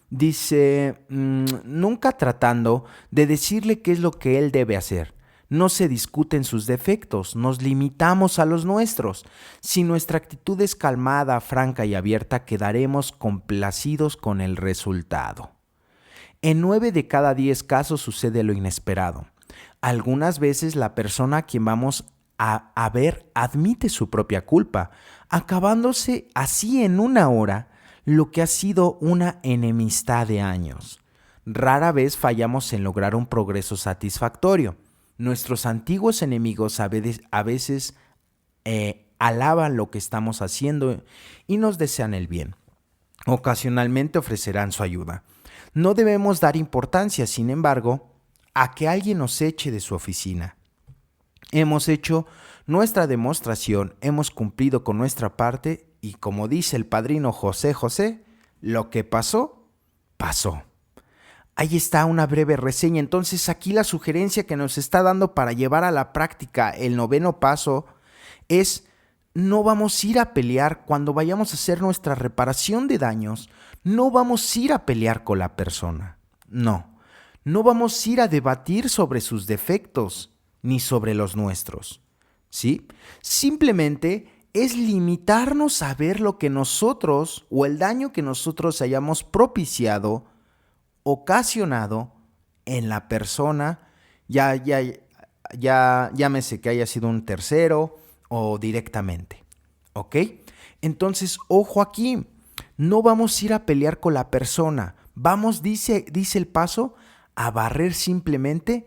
Dice, nunca tratando de decirle qué es lo que él debe hacer. No se discuten sus defectos, nos limitamos a los nuestros. Si nuestra actitud es calmada, franca y abierta, quedaremos complacidos con el resultado. En 9 de cada 10 casos sucede lo inesperado. Algunas veces la persona a quien vamos a ver admite su propia culpa, acabándose así en una hora lo que ha sido una enemistad de años. Rara vez fallamos en lograr un progreso satisfactorio. Nuestros antiguos enemigos a veces alaban lo que estamos haciendo y nos desean el bien. Ocasionalmente ofrecerán su ayuda. No debemos dar importancia, sin embargo, a que alguien nos eche de su oficina. Hemos hecho nuestra demostración, hemos cumplido con nuestra parte y, como dice el padrino José José, lo que pasó, pasó. Ahí está una breve reseña. Entonces aquí la sugerencia que nos está dando para llevar a la práctica el noveno paso es: no vamos a ir a pelear cuando vayamos a hacer nuestra reparación de daños. No vamos a ir a pelear con la persona. No vamos a ir a debatir sobre sus defectos ni sobre los nuestros. ¿Sí? Simplemente es limitarnos a ver lo que nosotros o el daño que nosotros hayamos propiciado, ocasionado en la persona, llámese que haya sido un tercero o directamente, ¿ok? Entonces, ojo aquí, no vamos a ir a pelear con la persona, vamos, dice el paso, a barrer simplemente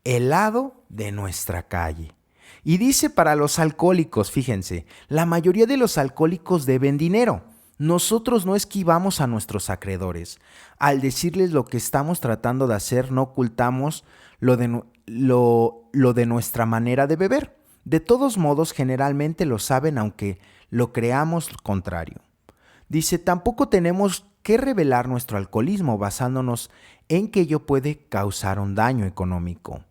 el lado de nuestra calle. Y dice para los alcohólicos, fíjense, la mayoría de los alcohólicos deben dinero. Nosotros no esquivamos a nuestros acreedores. Al decirles lo que estamos tratando de hacer, no ocultamos lo de nuestra manera de beber. De todos modos, generalmente lo saben, aunque lo creamos contrario. Dice, tampoco tenemos que revelar nuestro alcoholismo basándonos en que ello puede causar un daño económico.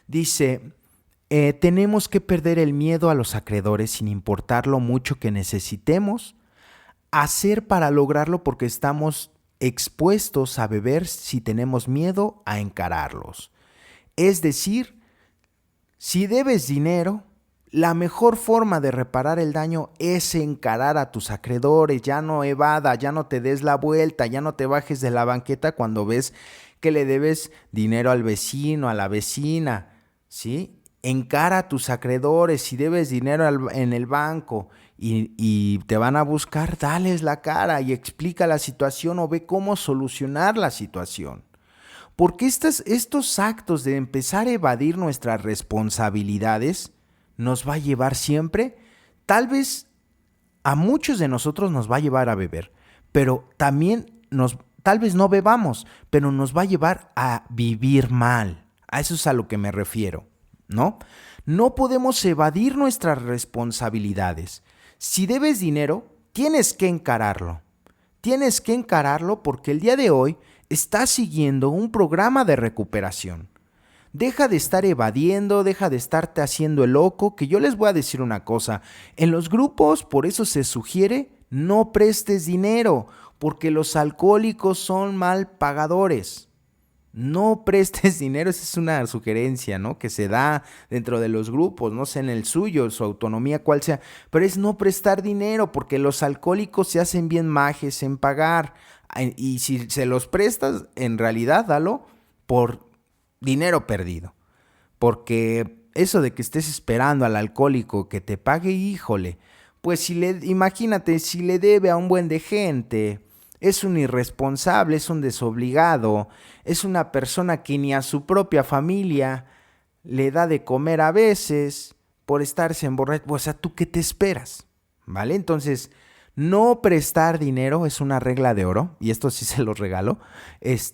Dice, tenemos que perder el miedo a los acreedores sin importar lo mucho que necesitemos hacer para lograrlo, porque estamos expuestos a beber si tenemos miedo a encararlos. Es decir, si debes dinero, la mejor forma de reparar el daño es encarar a tus acreedores. Ya no evada, ya no te des la vuelta, ya no te bajes de la banqueta cuando ves que le debes dinero al vecino, a la vecina, ¿sí? Encara a tus acreedores. Si debes dinero en el banco y te van a buscar, dales la cara y explica la situación o ve cómo solucionar la situación. Porque estos actos de empezar a evadir nuestras responsabilidades nos va a llevar siempre, tal vez a muchos de nosotros nos va a llevar a beber, pero también tal vez no bebamos, pero nos va a llevar a vivir mal. A eso es a lo que me refiero, ¿no? No podemos evadir nuestras responsabilidades. Si debes dinero, tienes que encararlo. Tienes que encararlo porque el día de hoy estás siguiendo un programa de recuperación. Deja de estar evadiendo, deja de estarte haciendo el loco, que yo les voy a decir una cosa. En los grupos, por eso se sugiere, no prestes dinero, porque los alcohólicos son mal pagadores. No prestes dinero, esa es una sugerencia, ¿no? Que se da dentro de los grupos, no sé en el suyo, su autonomía cuál sea, pero es no prestar dinero, porque los alcohólicos se hacen bien majes en pagar, y si se los prestas, en realidad dalo por dinero perdido, porque eso de que estés esperando al alcohólico que te pague, híjole, pues imagínate, si le debe a un buen de gente, es un irresponsable, es un desobligado, es una persona que ni a su propia familia le da de comer a veces por estarse emborrachando. O sea, ¿tú qué te esperas? ¿Vale? Entonces, no prestar dinero es una regla de oro, y esto sí se los regalo, es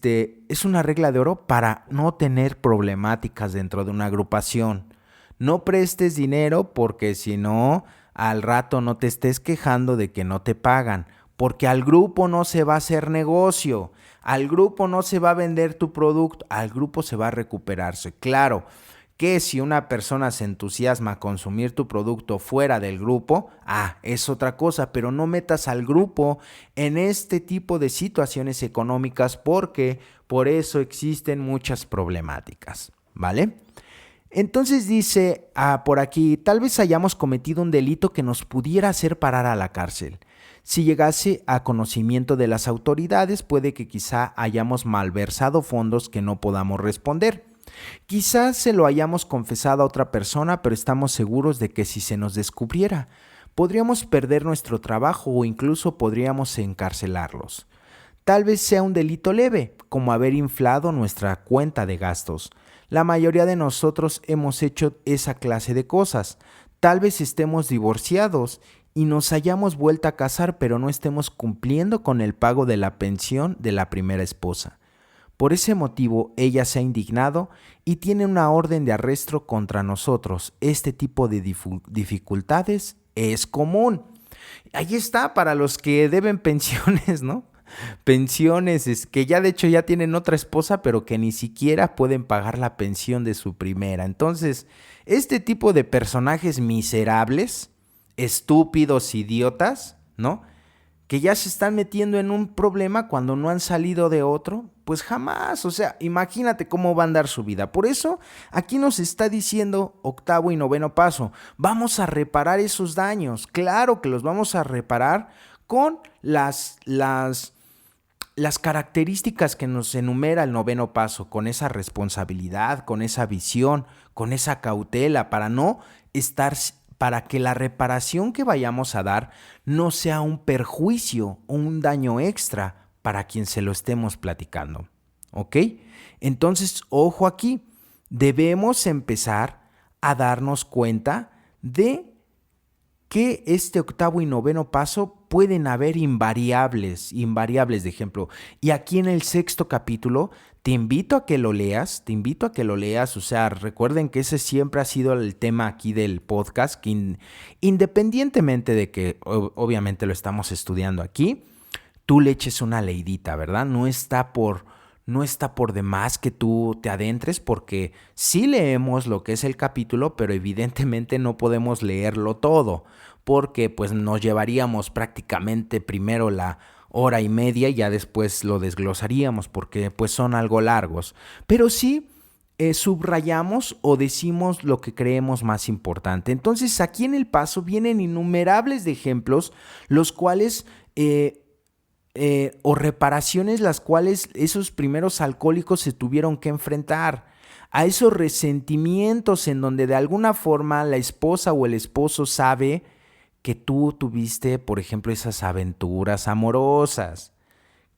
una regla de oro para no tener problemáticas dentro de una agrupación. No prestes dinero porque si no, al rato no te estés quejando de que no te pagan, porque al grupo no se va a hacer negocio, al grupo no se va a vender tu producto, al grupo se va a recuperarse. Claro que si una persona se entusiasma a consumir tu producto fuera del grupo, es otra cosa, pero no metas al grupo en este tipo de situaciones económicas porque por eso existen muchas problemáticas, ¿vale? Entonces dice por aquí, tal vez hayamos cometido un delito que nos pudiera hacer parar a la cárcel. Si llegase a conocimiento de las autoridades, puede que quizá hayamos malversado fondos que no podamos responder. Quizás se lo hayamos confesado a otra persona, pero estamos seguros de que si se nos descubriera, podríamos perder nuestro trabajo o incluso podríamos encarcelarlos. Tal vez sea un delito leve, como haber inflado nuestra cuenta de gastos. La mayoría de nosotros hemos hecho esa clase de cosas. Tal vez estemos divorciados y nos hayamos vuelto a casar, pero no estemos cumpliendo con el pago de la pensión de la primera esposa. Por ese motivo, ella se ha indignado y tiene una orden de arresto contra nosotros. Este tipo de dificultades es común. Ahí está para los que deben pensiones, ¿no? Pensiones que ya de hecho ya tienen otra esposa, pero que ni siquiera pueden pagar la pensión de su primera. Entonces, este tipo de personajes miserables, estúpidos, idiotas, ¿no? Que ya se están metiendo en un problema cuando no han salido de otro, pues jamás, o sea, imagínate cómo va a andar su vida. Por eso, aquí nos está diciendo octavo y noveno paso, vamos a reparar esos daños. Claro que los vamos a reparar con las características que nos enumera el noveno paso, con esa responsabilidad, con esa visión, con esa cautela, para que la reparación que vayamos a dar no sea un perjuicio o un daño extra para quien se lo estemos platicando. ¿Ok? Entonces, ojo aquí, debemos empezar a darnos cuenta de que este octavo y noveno paso pueden haber invariables de ejemplo. Y aquí en el sexto capítulo te invito a que lo leas, o sea, recuerden que ese siempre ha sido el tema aquí del podcast, que independientemente de que obviamente lo estamos estudiando aquí, tú le eches una leidita, ¿verdad? No está por demás que tú te adentres, porque sí leemos lo que es el capítulo, pero evidentemente no podemos leerlo todo, porque pues nos llevaríamos prácticamente primero hora y media y ya después lo desglosaríamos porque pues son algo largos. Pero sí subrayamos o decimos lo que creemos más importante. Entonces aquí en el paso vienen innumerables de ejemplos, los cuales o reparaciones las cuales esos primeros alcohólicos se tuvieron que enfrentar, a esos resentimientos en donde de alguna forma la esposa o el esposo sabe que tú tuviste, por ejemplo, esas aventuras amorosas.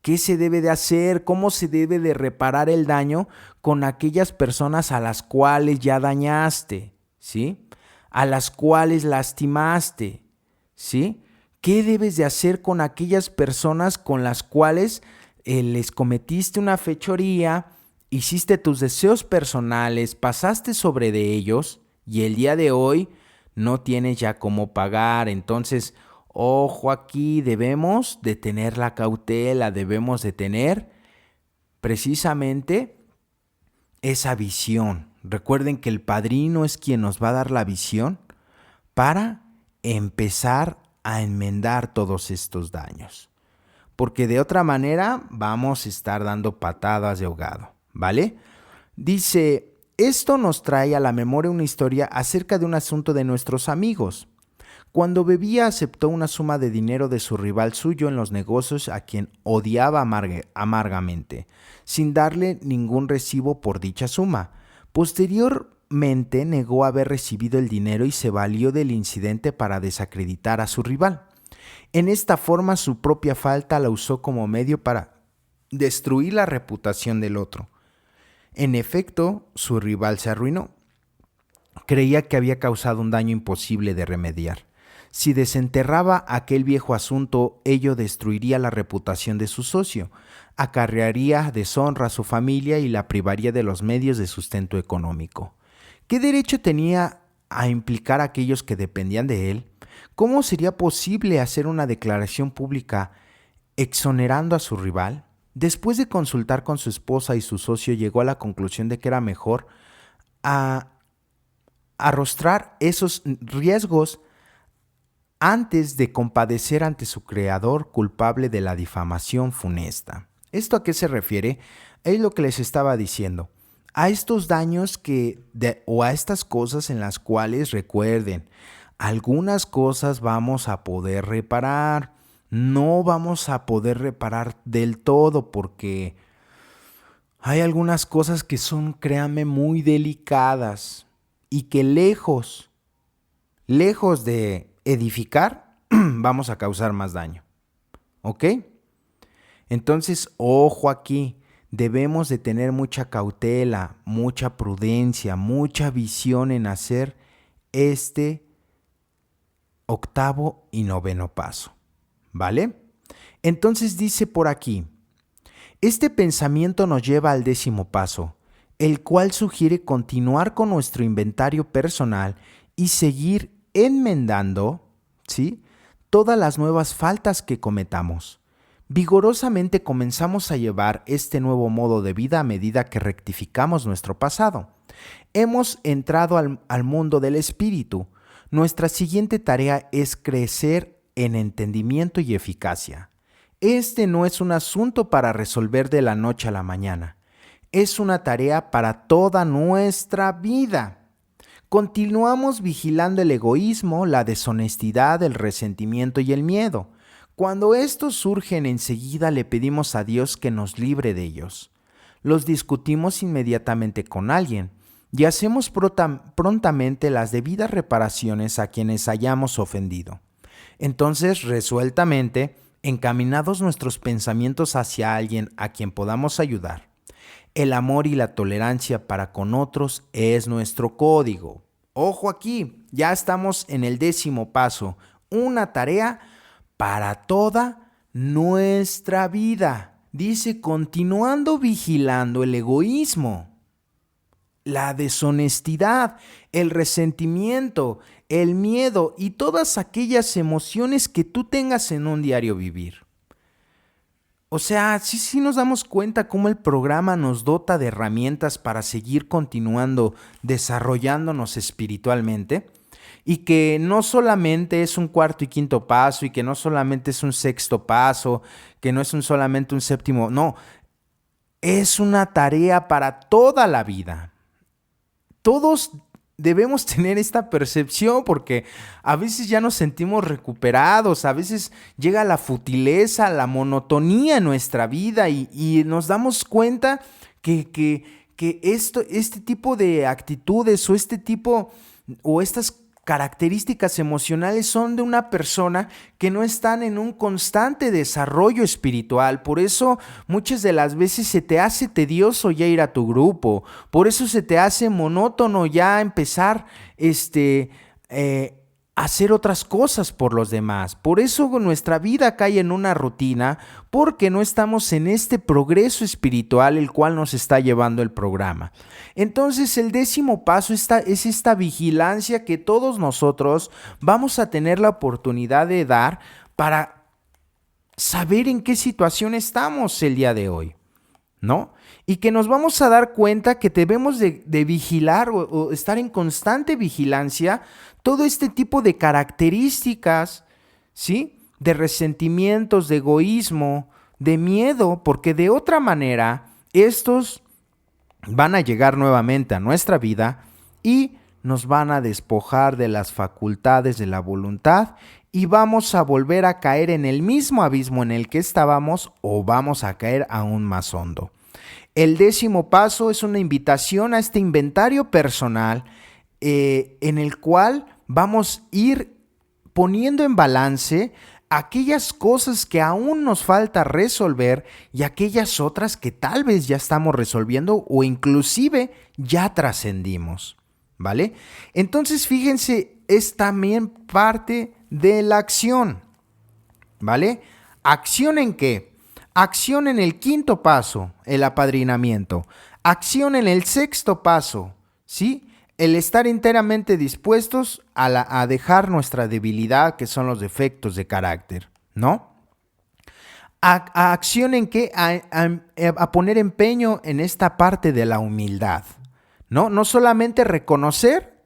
¿Qué se debe de hacer? ¿Cómo se debe de reparar el daño con aquellas personas a las cuales ya dañaste? ¿Sí? A las cuales lastimaste. ¿Sí? ¿Qué debes de hacer con aquellas personas con las cuales les cometiste una fechoría, hiciste tus deseos personales, pasaste sobre de ellos y el día de hoy no tienes ya cómo pagar? Entonces, ojo aquí, debemos de tener la cautela, debemos de tener precisamente esa visión. Recuerden que el padrino es quien nos va a dar la visión para empezar a enmendar todos estos daños. Porque de otra manera vamos a estar dando patadas de ahogado, ¿vale? Dice, esto nos trae a la memoria una historia acerca de un asunto de nuestros amigos. Cuando bebía aceptó una suma de dinero de su rival suyo en los negocios a quien odiaba amargamente, sin darle ningún recibo por dicha suma. Posteriormente negó haber recibido el dinero y se valió del incidente para desacreditar a su rival. En esta forma su propia falta la usó como medio para destruir la reputación del otro. En efecto, su rival se arruinó. Creía que había causado un daño imposible de remediar. Si desenterraba aquel viejo asunto, ello destruiría la reputación de su socio, acarrearía deshonra a su familia y la privaría de los medios de sustento económico. ¿Qué derecho tenía a implicar a aquellos que dependían de él? ¿Cómo sería posible hacer una declaración pública exonerando a su rival? Después de consultar con su esposa y su socio, llegó a la conclusión de que era mejor arrostrar esos riesgos antes de compadecer ante su creador culpable de la difamación funesta. ¿Esto a qué se refiere? Es lo que les estaba diciendo. A estos daños o a estas cosas en las cuales, recuerden, algunas cosas vamos a poder reparar, no vamos a poder reparar del todo porque hay algunas cosas que son, créanme, muy delicadas y que lejos de edificar, vamos a causar más daño. ¿Ok? Entonces, ojo aquí, debemos de tener mucha cautela, mucha prudencia, mucha visión en hacer este octavo y noveno paso. ¿Vale? Entonces dice por aquí, este pensamiento nos lleva al 10º paso, el cual sugiere continuar con nuestro inventario personal y seguir enmendando, ¿sí?, todas las nuevas faltas que cometamos. Vigorosamente comenzamos a llevar este nuevo modo de vida a medida que rectificamos nuestro pasado. Hemos entrado al mundo del espíritu. Nuestra siguiente tarea es crecer en entendimiento y eficacia. Este no es un asunto para resolver de la noche a la mañana. Es una tarea para toda nuestra vida. Continuamos vigilando el egoísmo, la deshonestidad, el resentimiento y el miedo. Cuando estos surgen enseguida le pedimos a Dios que nos libre de ellos. Los discutimos inmediatamente con alguien y hacemos prontamente las debidas reparaciones a quienes hayamos ofendido. Entonces, resueltamente, encaminados nuestros pensamientos hacia alguien a quien podamos ayudar. El amor y la tolerancia para con otros es nuestro código. Ojo aquí, ya estamos en el 10º paso, una tarea para toda nuestra vida. Dice, continuando vigilando el egoísmo, la deshonestidad, el resentimiento, el miedo y todas aquellas emociones que tú tengas en un diario vivir. O sea, sí nos damos cuenta cómo el programa nos dota de herramientas para seguir continuando desarrollándonos espiritualmente. y que no solamente es un cuarto y quinto paso y que no solamente es un sexto paso, que no es solamente un séptimo, no, es una tarea para toda la vida. Todos debemos tener esta percepción porque a veces ya nos sentimos recuperados, a veces llega la futileza, la monotonía en nuestra vida y nos damos cuenta que este tipo de actitudes o estas características emocionales son de una persona que no están en un constante desarrollo espiritual. Por eso muchas de las veces se te hace tedioso ya ir a tu grupo, por eso se te hace monótono ya empezar hacer otras cosas por los demás. Por eso nuestra vida cae en una rutina, porque no estamos en este progreso espiritual el cual nos está llevando el programa. Entonces el 10º paso es esta vigilancia que todos nosotros vamos a tener la oportunidad de dar para saber en qué situación estamos el día de hoy, ¿no? Y que nos vamos a dar cuenta que debemos de vigilar o estar en constante vigilancia todo este tipo de características, ¿sí? De resentimientos, de egoísmo, de miedo, porque de otra manera estos van a llegar nuevamente a nuestra vida y nos van a despojar de las facultades de la voluntad y vamos a volver a caer en el mismo abismo en el que estábamos o vamos a caer aún más hondo. El 10º paso es una invitación a este inventario personal en el cual vamos a ir poniendo en balance aquellas cosas que aún nos falta resolver y aquellas otras que tal vez ya estamos resolviendo o inclusive ya trascendimos, ¿vale? Entonces fíjense, es también parte de la acción, ¿vale? ¿Acción en qué? Acción en el 5º paso, el apadrinamiento. Acción en el 6º paso, ¿sí? El estar enteramente dispuestos a dejar nuestra debilidad, que son los defectos de carácter, ¿no? Acción en qué? A poner empeño en esta parte de la humildad, ¿no? No solamente reconocer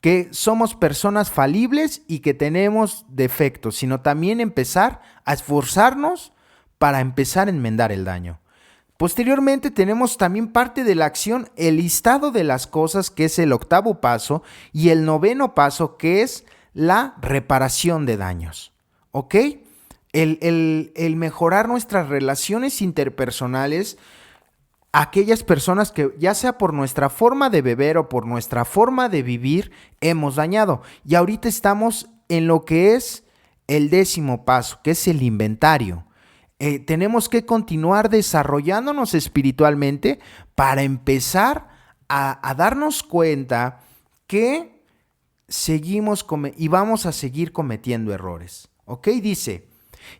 que somos personas falibles y que tenemos defectos, sino también empezar a esforzarnos para empezar a enmendar el daño. Posteriormente tenemos también parte de la acción, el listado de las cosas, que es el 8º paso, y el 9º paso, que es la reparación de daños, ¿ok? El mejorar nuestras relaciones interpersonales, aquellas personas que ya sea por nuestra forma de beber o por nuestra forma de vivir hemos dañado. Y ahorita estamos en lo que es el 10º paso, que es el inventario. Tenemos que continuar desarrollándonos espiritualmente para empezar a darnos cuenta que seguimos y vamos a seguir cometiendo errores. ¿Ok? Dice,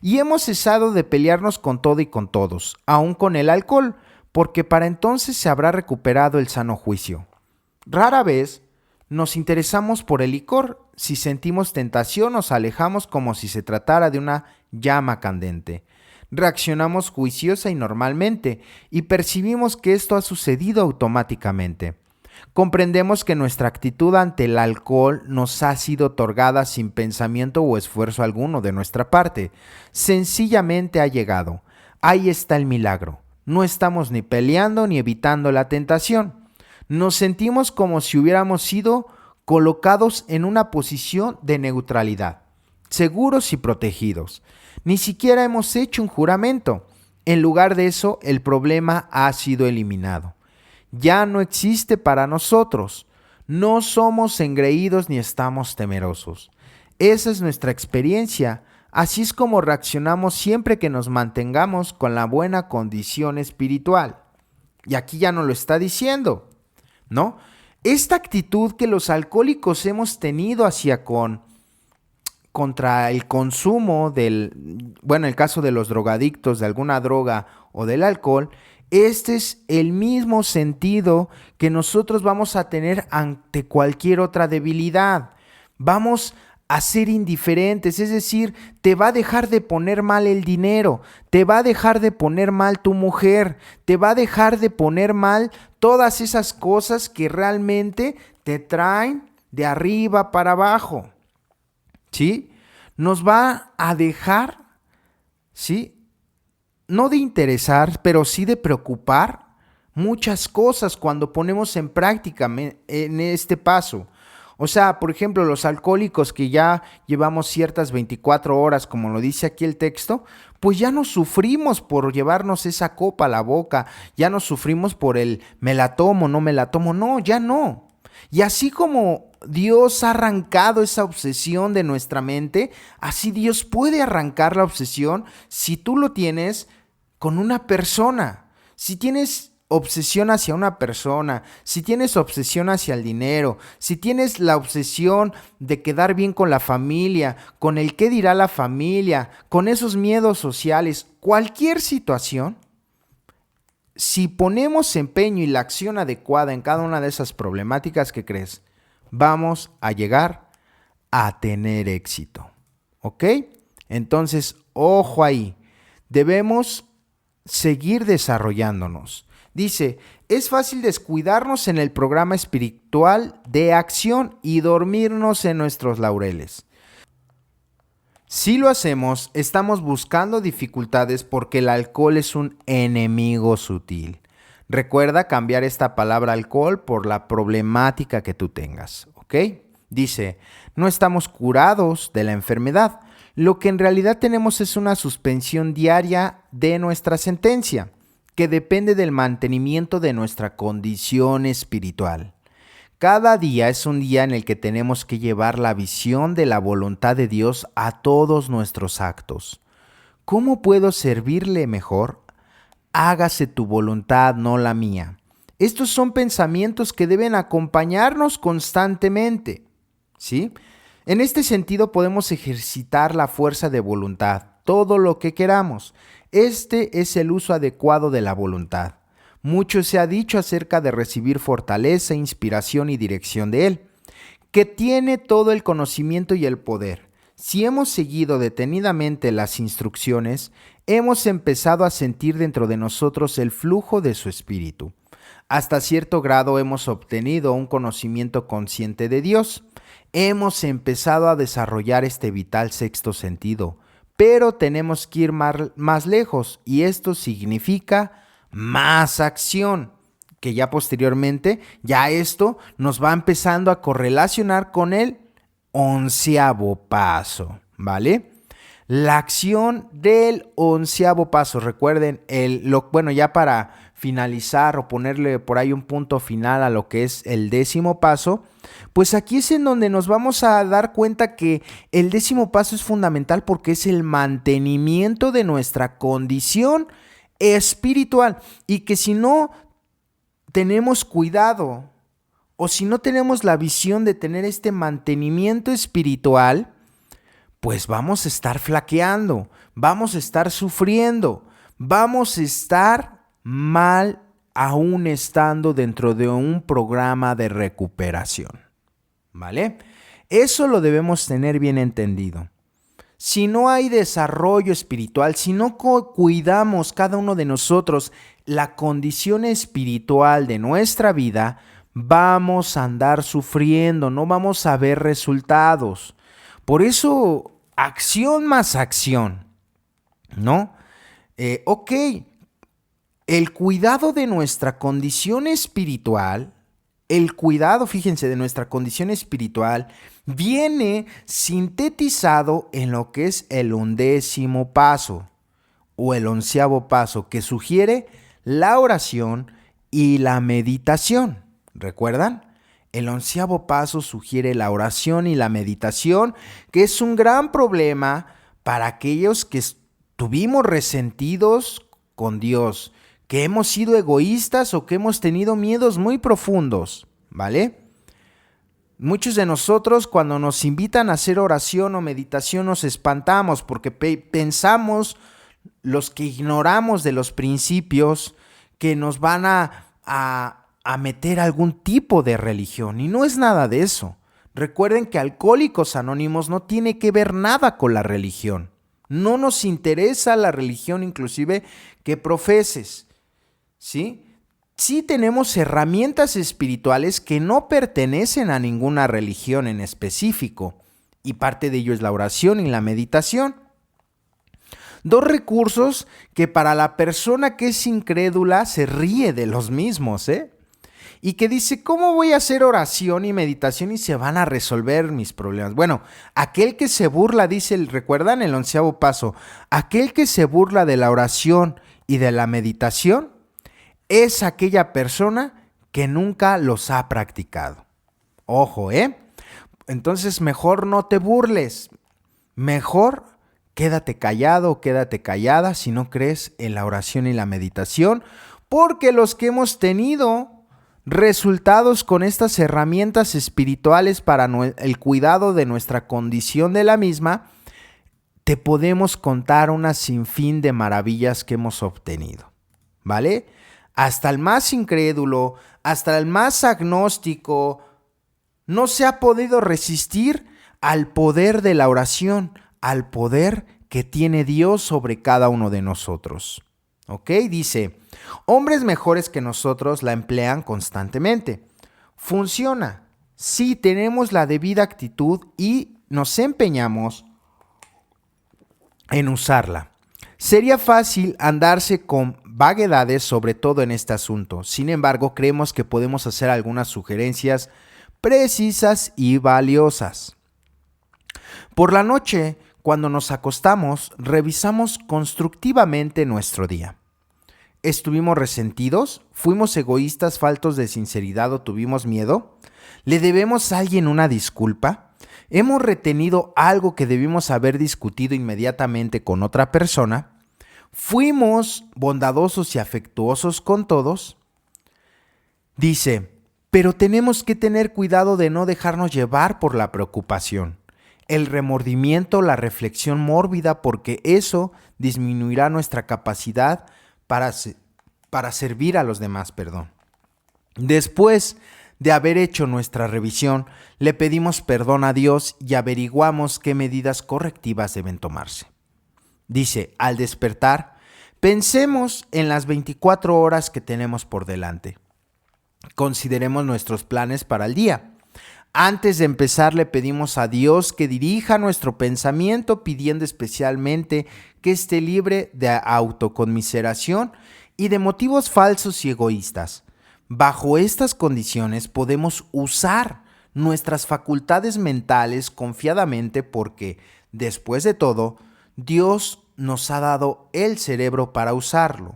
y hemos cesado de pelearnos con todo y con todos, aun con el alcohol, porque para entonces se habrá recuperado el sano juicio. Rara vez nos interesamos por el licor. Si sentimos tentación, nos alejamos como si se tratara de una llama candente. Reaccionamos juiciosa y normalmente y percibimos que esto ha sucedido automáticamente. Comprendemos que nuestra actitud ante el alcohol nos ha sido otorgada sin pensamiento o esfuerzo alguno de nuestra parte. Sencillamente ha llegado. Ahí está el milagro. No estamos ni peleando ni evitando la tentación. Nos sentimos como si hubiéramos sido colocados en una posición de neutralidad, seguros y protegidos. Ni siquiera hemos hecho un juramento. En lugar de eso, el problema ha sido eliminado. Ya no existe para nosotros. No somos engreídos ni estamos temerosos. Esa es nuestra experiencia. Así es como reaccionamos siempre que nos mantengamos con la buena condición espiritual. Y aquí ya nos lo está diciendo, ¿no? Esta actitud que los alcohólicos hemos tenido contra el consumo en el caso de los drogadictos, de alguna droga o del alcohol, este es el mismo sentido que nosotros vamos a tener ante cualquier otra debilidad. Vamos a ser indiferentes, es decir, te va a dejar de poner mal el dinero, te va a dejar de poner mal tu mujer, te va a dejar de poner mal todas esas cosas que realmente te traen de arriba para abajo, ¿sí? Nos va a dejar, ¿sí? No de interesar, pero sí de preocupar muchas cosas cuando ponemos en práctica en este paso. O sea, por ejemplo, los alcohólicos que ya llevamos ciertas 24 horas, como lo dice aquí el texto, pues ya no sufrimos por llevarnos esa copa a la boca, ya no sufrimos por el me la tomo, no me la tomo, no, ya no. Y así como Dios ha arrancado esa obsesión de nuestra mente, así Dios puede arrancar la obsesión si tú lo tienes con una persona. Si tienes obsesión hacia una persona, si tienes obsesión hacia el dinero, si tienes la obsesión de quedar bien con la familia, con el qué dirá la familia, con esos miedos sociales, cualquier situación, si ponemos empeño y la acción adecuada en cada una de esas problemáticas, ¿qué crees? Vamos a llegar a tener éxito, ¿ok? Entonces, ojo ahí, debemos seguir desarrollándonos. Dice, es fácil descuidarnos en el programa espiritual de acción y dormirnos en nuestros laureles. Si lo hacemos, estamos buscando dificultades porque el alcohol es un enemigo sutil. Recuerda cambiar esta palabra alcohol por la problemática que tú tengas, ¿ok? Dice, no estamos curados de la enfermedad. Lo que en realidad tenemos es una suspensión diaria de nuestra sentencia, que depende del mantenimiento de nuestra condición espiritual. Cada día es un día en el que tenemos que llevar la visión de la voluntad de Dios a todos nuestros actos. ¿Cómo puedo servirle mejor? Hágase tu voluntad, no la mía. Estos son pensamientos que deben acompañarnos constantemente, ¿sí? En este sentido podemos ejercitar la fuerza de voluntad, todo lo que queramos. Este es el uso adecuado de la voluntad. Mucho se ha dicho acerca de recibir fortaleza, inspiración y dirección de Él, que tiene todo el conocimiento y el poder. Si hemos seguido detenidamente las instrucciones, hemos empezado a sentir dentro de nosotros el flujo de su espíritu. Hasta cierto grado hemos obtenido un conocimiento consciente de Dios. Hemos empezado a desarrollar este vital sexto sentido, pero tenemos que ir más lejos y esto significa más acción, que ya posteriormente, ya esto nos va empezando a correlacionar con el 11º paso, ¿vale? La acción del 11º paso, recuerden, ya para finalizar o ponerle por ahí un punto final a lo que es el 10º paso, pues aquí es en donde nos vamos a dar cuenta que el 10º paso es fundamental porque es el mantenimiento de nuestra condición espiritual y que si no tenemos cuidado o si no tenemos la visión de tener este mantenimiento espiritual, pues vamos a estar flaqueando, vamos a estar sufriendo, vamos a estar mal aún estando dentro de un programa de recuperación, ¿vale? Eso lo debemos tener bien entendido. Si no hay desarrollo espiritual, si no cuidamos cada uno de nosotros la condición espiritual de nuestra vida, vamos a andar sufriendo, no vamos a ver resultados. Por eso, acción más acción, ¿no? El cuidado de nuestra condición espiritual, de nuestra condición espiritual viene sintetizado en lo que es el 11º paso o el 11º paso, que sugiere la oración y la meditación. ¿Recuerdan? El 11º paso sugiere la oración y la meditación, que es un gran problema para aquellos que estuvimos resentidos con Dios, que hemos sido egoístas o que hemos tenido miedos muy profundos, ¿vale? Muchos de nosotros cuando nos invitan a hacer oración o meditación nos espantamos porque pensamos, los que ignoramos de los principios, que nos van a meter algún tipo de religión y no es nada de eso. Recuerden que Alcohólicos Anónimos no tiene que ver nada con la religión. No nos interesa la religión inclusive que profeses, ¿sí? sí tenemos herramientas espirituales que no pertenecen a ninguna religión en específico, y parte de ello es la oración y la meditación. Dos recursos que para la persona que es incrédula se ríe de los mismos, y que dice, ¿cómo voy a hacer oración y meditación y se van a resolver mis problemas? Bueno, aquel que se burla, ¿recuerdan el 11º paso? Aquel que se burla de la oración y de la meditación es aquella persona que nunca los ha practicado. Ojo, Entonces mejor no te burles, mejor quédate callado, quédate callada si no crees en la oración y la meditación, porque los que hemos tenido resultados con estas herramientas espirituales para el cuidado de nuestra condición de la misma, te podemos contar una sinfín de maravillas que hemos obtenido, ¿vale? Hasta el más incrédulo, hasta el más agnóstico, no se ha podido resistir al poder de la oración, al poder que tiene Dios sobre cada uno de nosotros. ¿Ok? Dice, hombres mejores que nosotros la emplean constantemente. Funciona si tenemos la debida actitud y nos empeñamos en usarla. Sería fácil andarse con vaguedades, sobre todo en este asunto. Sin embargo, creemos que podemos hacer algunas sugerencias precisas y valiosas. Por la noche, cuando nos acostamos, revisamos constructivamente nuestro día. ¿Estuvimos resentidos? ¿Fuimos egoístas, faltos de sinceridad o tuvimos miedo? ¿Le debemos a alguien una disculpa? ¿Hemos retenido algo que debimos haber discutido inmediatamente con otra persona? ¿Fuimos bondadosos y afectuosos con todos? Dice, pero tenemos que tener cuidado de no dejarnos llevar por la preocupación, el remordimiento, la reflexión mórbida, porque eso disminuirá nuestra capacidad para servir a los demás. Después de haber hecho nuestra revisión, le pedimos perdón a Dios y averiguamos qué medidas correctivas deben tomarse. Dice, al despertar, pensemos en las 24 horas que tenemos por delante. Consideremos nuestros planes para el día. Antes de empezar, le pedimos a Dios que dirija nuestro pensamiento, pidiendo especialmente que esté libre de autoconmiseración y de motivos falsos y egoístas. Bajo estas condiciones podemos usar nuestras facultades mentales confiadamente porque, después de todo, Dios nos ha dado el cerebro para usarlo.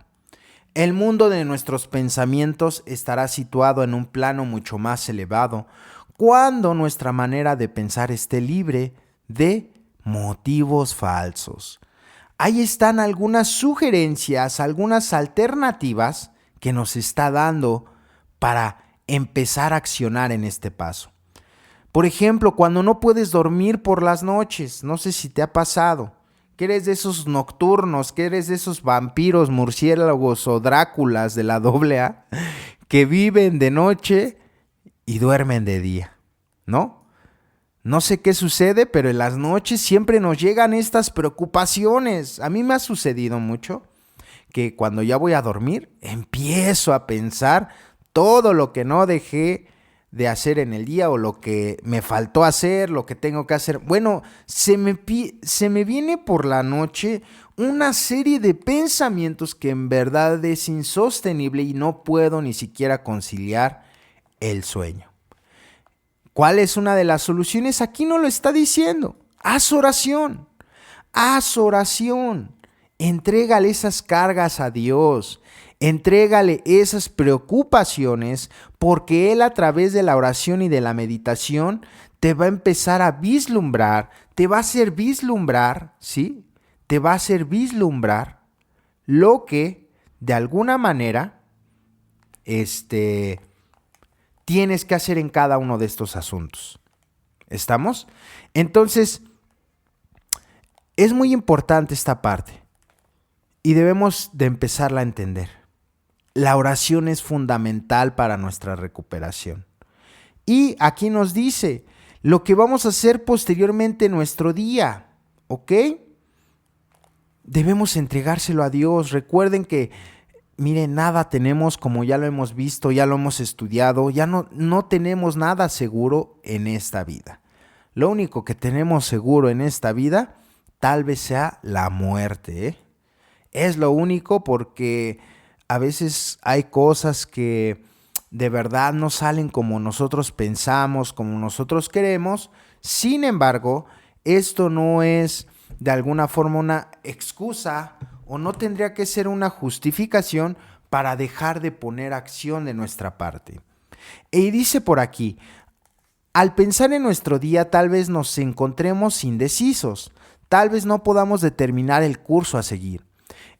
El mundo de nuestros pensamientos estará situado en un plano mucho más elevado cuando nuestra manera de pensar esté libre de motivos falsos. Ahí están algunas sugerencias, algunas alternativas que nos está dando para empezar a accionar en este paso. Por ejemplo, cuando no puedes dormir por las noches, no sé si te ha pasado, que eres de esos nocturnos, que eres de esos vampiros, murciélagos o Dráculas de la AA que viven de noche y duermen de día, ¿no? No sé qué sucede, pero en las noches siempre nos llegan estas preocupaciones. A mí me ha sucedido mucho que cuando ya voy a dormir, empiezo a pensar todo lo que no dejé de hacer en el día o lo que me faltó hacer, lo que tengo que hacer. Bueno, se me viene por la noche una serie de pensamientos que en verdad es insostenible y no puedo ni siquiera conciliar el sueño. ¿Cuál es una de las soluciones? Aquí no lo está diciendo. Haz oración. Haz oración. Entrégale esas cargas a Dios. Entrégale esas preocupaciones porque Él a través de la oración y de la meditación te va a empezar a vislumbrar, te va a hacer vislumbrar, ¿sí? Te va a hacer vislumbrar lo que de alguna manera tienes que hacer en cada uno de estos asuntos. ¿Estamos? Entonces, es muy importante esta parte y debemos de empezarla a entender. La oración es fundamental para nuestra recuperación. Y aquí nos dice lo que vamos a hacer posteriormente en nuestro día, ¿ok? Debemos entregárselo a Dios. Recuerden que mire, nada tenemos, como ya lo hemos visto, ya lo hemos estudiado, ya no tenemos nada seguro en esta vida. Lo único que tenemos seguro en esta vida tal vez sea la muerte, ¿eh? Es lo único, porque a veces hay cosas que de verdad no salen como nosotros pensamos, como nosotros queremos. Sin embargo, esto no es de alguna forma una excusa o no tendría que ser una justificación para dejar de poner acción de nuestra parte. Y dice por aquí, al pensar en nuestro día tal vez nos encontremos indecisos, tal vez no podamos determinar el curso a seguir.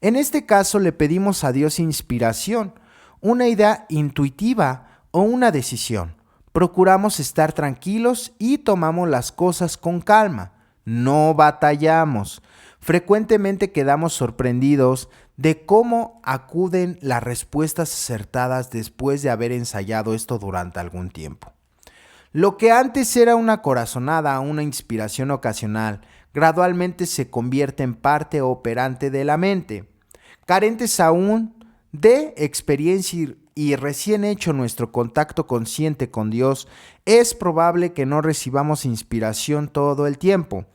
En este caso le pedimos a Dios inspiración, una idea intuitiva o una decisión. Procuramos estar tranquilos y tomamos las cosas con calma. No batallamos. Frecuentemente quedamos sorprendidos de cómo acuden las respuestas acertadas después de haber ensayado esto durante algún tiempo. Lo que antes era una corazonada, una inspiración ocasional, gradualmente se convierte en parte operante de la mente. Carentes aún de experiencia y recién hecho nuestro contacto consciente con Dios, es probable que no recibamos inspiración todo el tiempo.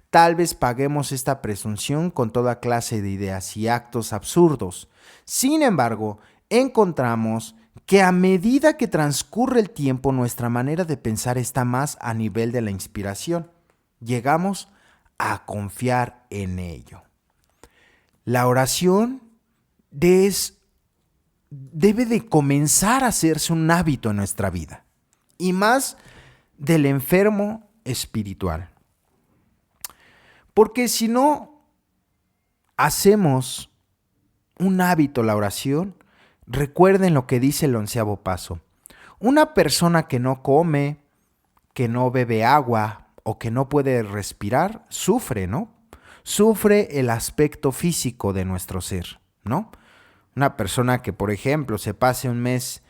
Tal vez paguemos esta presunción con toda clase de ideas y actos absurdos. Sin embargo, encontramos que a medida que transcurre el tiempo, nuestra manera de pensar está más a nivel de la inspiración. Llegamos a confiar en ello. La oración debe de comenzar a hacerse un hábito en nuestra vida, y más del enfermo espiritual. Porque si no hacemos un hábito la oración, recuerden lo que dice el 11º paso. Una persona que no come, que no bebe agua o que no puede respirar, sufre, ¿no? Sufre el aspecto físico de nuestro ser, ¿no? Una persona que, por ejemplo, se pase un mes,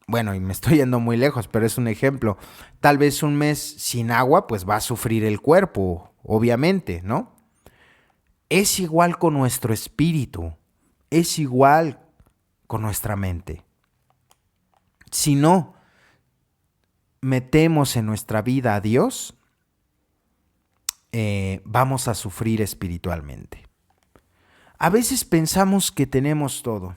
bueno, y me estoy yendo muy lejos, pero es un ejemplo, tal vez un mes sin agua, pues va a sufrir el cuerpo, obviamente, ¿no? Es igual con nuestro espíritu, es igual con nuestra mente. Si no metemos en nuestra vida a Dios, vamos a sufrir espiritualmente. A veces pensamos que tenemos todo.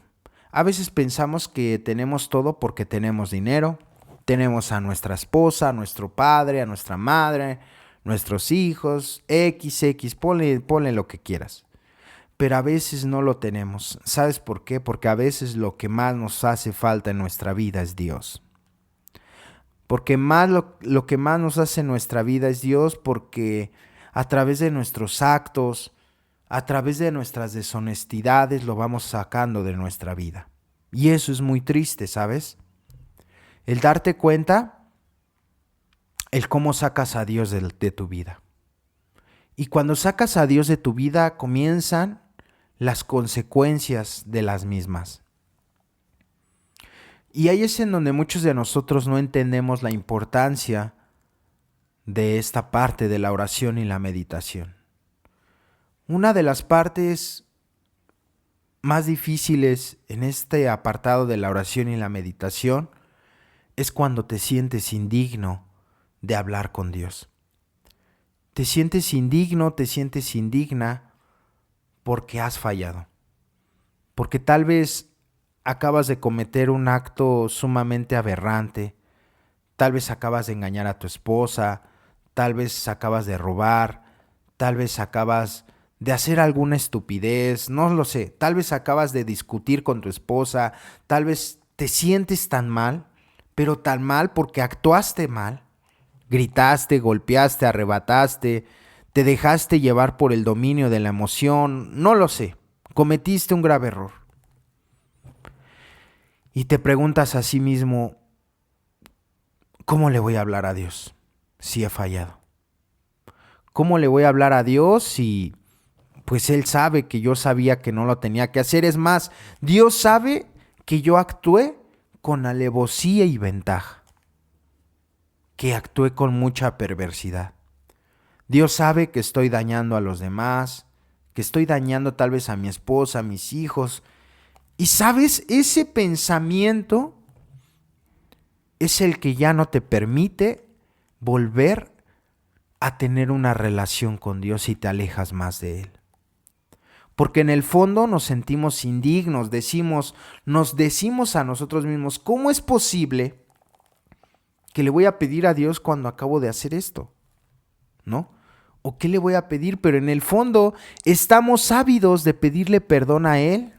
A veces pensamos que tenemos todo porque tenemos dinero, tenemos a nuestra esposa, a nuestro padre, a nuestra madre, nuestros hijos, ponle lo que quieras. Pero a veces no lo tenemos. ¿Sabes por qué? Porque a veces lo que más nos hace falta en nuestra vida es Dios. Porque lo que más nos hace en nuestra vida es Dios, porque a través de nuestros actos, a través de nuestras deshonestidades lo vamos sacando de nuestra vida. Y eso es muy triste, ¿sabes? El darte cuenta, el cómo sacas a Dios de tu vida. Y cuando sacas a Dios de tu vida, comienzan las consecuencias de las mismas. Y ahí es en donde muchos de nosotros no entendemos la importancia de esta parte de la oración y la meditación. Una de las partes más difíciles en este apartado de la oración y la meditación es cuando te sientes indigno de hablar con Dios. Te sientes indigno, te sientes indigna porque has fallado. Porque tal vez acabas de cometer un acto sumamente aberrante, tal vez acabas de engañar a tu esposa, tal vez acabas de robar, tal vez acabas de hacer alguna estupidez, no lo sé, tal vez acabas de discutir con tu esposa, tal vez te sientes tan mal, pero tan mal porque actuaste mal, gritaste, golpeaste, arrebataste, te dejaste llevar por el dominio de la emoción, no lo sé, cometiste un grave error. Y te preguntas a sí mismo, ¿cómo le voy a hablar a Dios si he fallado? ¿Cómo le voy a hablar a Dios si pues Él sabe que yo sabía que no lo tenía que hacer? Es más, Dios sabe que yo actué con alevosía y ventaja, que actué con mucha perversidad. Dios sabe que estoy dañando a los demás, que estoy dañando tal vez a mi esposa, a mis hijos, Y sabes, ese pensamiento es el que ya no te permite volver a tener una relación con Dios y te alejas más de Él. Porque en el fondo nos sentimos indignos, nos decimos a nosotros mismos, ¿cómo es posible que le voy a pedir a Dios cuando acabo de hacer esto? ¿No? ¿O qué le voy a pedir? Pero en el fondo estamos ávidos de pedirle perdón a Él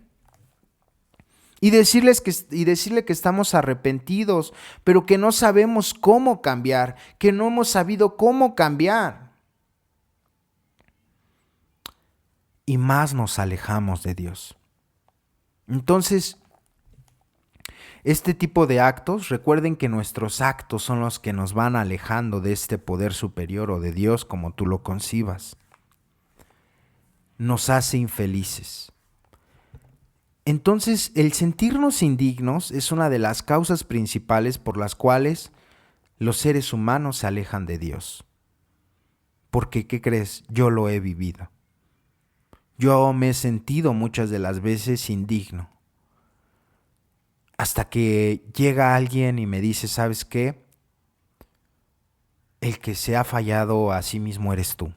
y decirle que estamos arrepentidos, pero que no sabemos cómo cambiar, que no hemos sabido cómo cambiar. Y más nos alejamos de Dios. Entonces, este tipo de actos, recuerden que nuestros actos son los que nos van alejando de este poder superior o de Dios, como tú lo concibas. Nos hace infelices. Entonces, el sentirnos indignos es una de las causas principales por las cuales los seres humanos se alejan de Dios. Porque, ¿qué crees? Yo lo he vivido. Yo me he sentido muchas de las veces indigno. Hasta que llega alguien y me dice, ¿sabes qué? El que se ha fallado a sí mismo eres tú.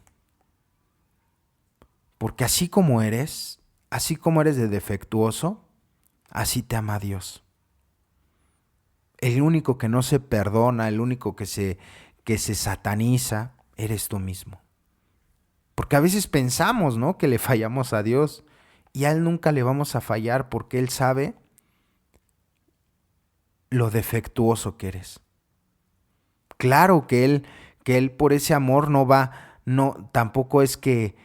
Porque así como eres de defectuoso, así te ama Dios. El único que no se perdona, el único que se sataniza, eres tú mismo. Porque a veces pensamos, ¿no?, que le fallamos a Dios y a Él nunca le vamos a fallar porque Él sabe lo defectuoso que eres. Claro que Él por ese amor tampoco es que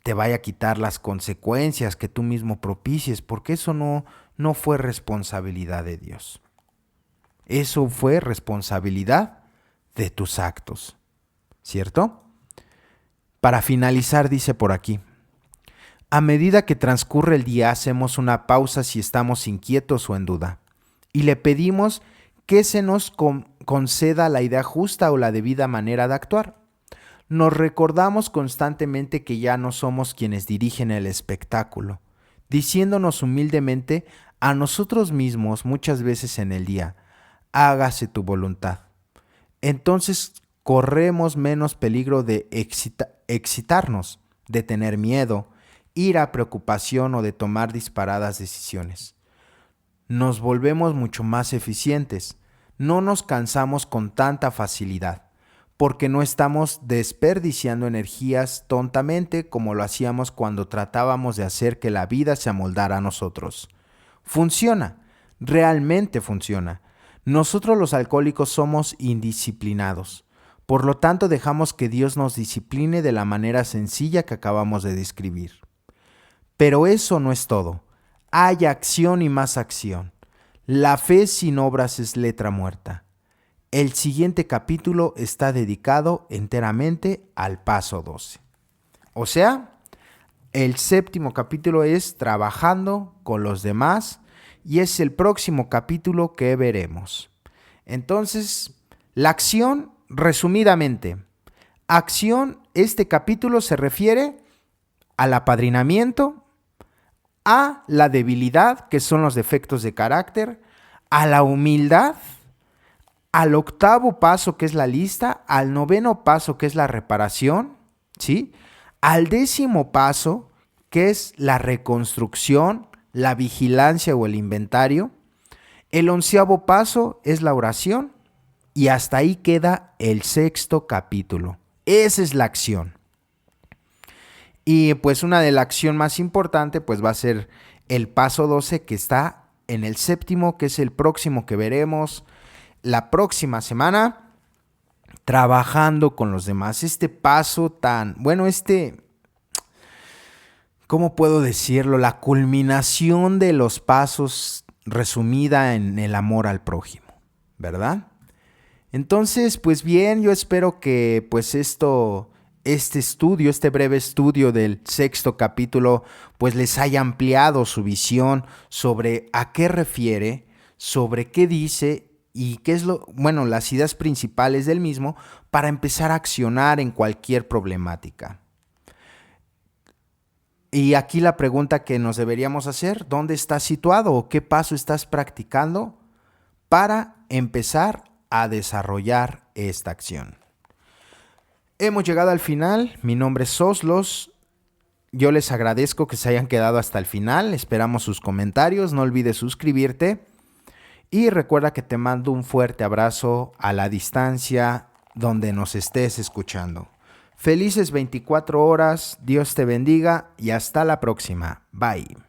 te vaya a quitar las consecuencias que tú mismo propicies, porque eso no fue responsabilidad de Dios. Eso fue responsabilidad de tus actos, ¿cierto? Para finalizar, dice por aquí, a medida que transcurre el día hacemos una pausa si estamos inquietos o en duda, y le pedimos que se nos conceda la idea justa o la debida manera de actuar. Nos recordamos constantemente que ya no somos quienes dirigen el espectáculo, diciéndonos humildemente a nosotros mismos muchas veces en el día, hágase tu voluntad. Entonces corremos menos peligro de excitarnos, de tener miedo, ira, preocupación o de tomar disparadas decisiones. Nos volvemos mucho más eficientes, no nos cansamos con tanta facilidad, porque no estamos desperdiciando energías tontamente como lo hacíamos cuando tratábamos de hacer que la vida se amoldara a nosotros. Funciona, realmente funciona. Nosotros los alcohólicos somos indisciplinados. Por lo tanto, dejamos que Dios nos discipline de la manera sencilla que acabamos de describir. Pero eso no es todo. Hay acción y más acción. La fe sin obras es letra muerta. El siguiente capítulo está dedicado enteramente al paso 12. O sea, el séptimo capítulo es trabajando con los demás y es el próximo capítulo que veremos. Entonces, la acción, resumidamente, este capítulo se refiere al apadrinamiento, a la debilidad, que son los defectos de carácter, a la humildad, al octavo paso, que es la lista, al noveno paso, que es la reparación, ¿sí? Al décimo paso, que es la reconstrucción, la vigilancia o el inventario. El onceavo paso es la oración y hasta ahí queda el sexto capítulo. Esa es la acción. Y pues una de la acción más importante pues va a ser el paso 12 que está en el séptimo, que es el próximo que veremos la próxima semana, trabajando con los demás. Este paso ¿cómo puedo decirlo? La culminación de los pasos resumida en el amor al prójimo, ¿verdad? Entonces, pues bien, yo espero que pues este breve estudio del sexto capítulo, pues les haya ampliado su visión sobre a qué refiere, sobre qué dice y qué es las ideas principales del mismo para empezar a accionar en cualquier problemática. Y aquí la pregunta que nos deberíamos hacer, ¿dónde estás situado o qué paso estás practicando para empezar a desarrollar esta acción? Hemos llegado al final. Mi nombre es Soslos. Yo les agradezco que se hayan quedado hasta el final. Esperamos sus comentarios. No olvides suscribirte. Y recuerda que te mando un fuerte abrazo a la distancia donde nos estés escuchando. Felices 24 horas. Dios te bendiga y hasta la próxima. Bye.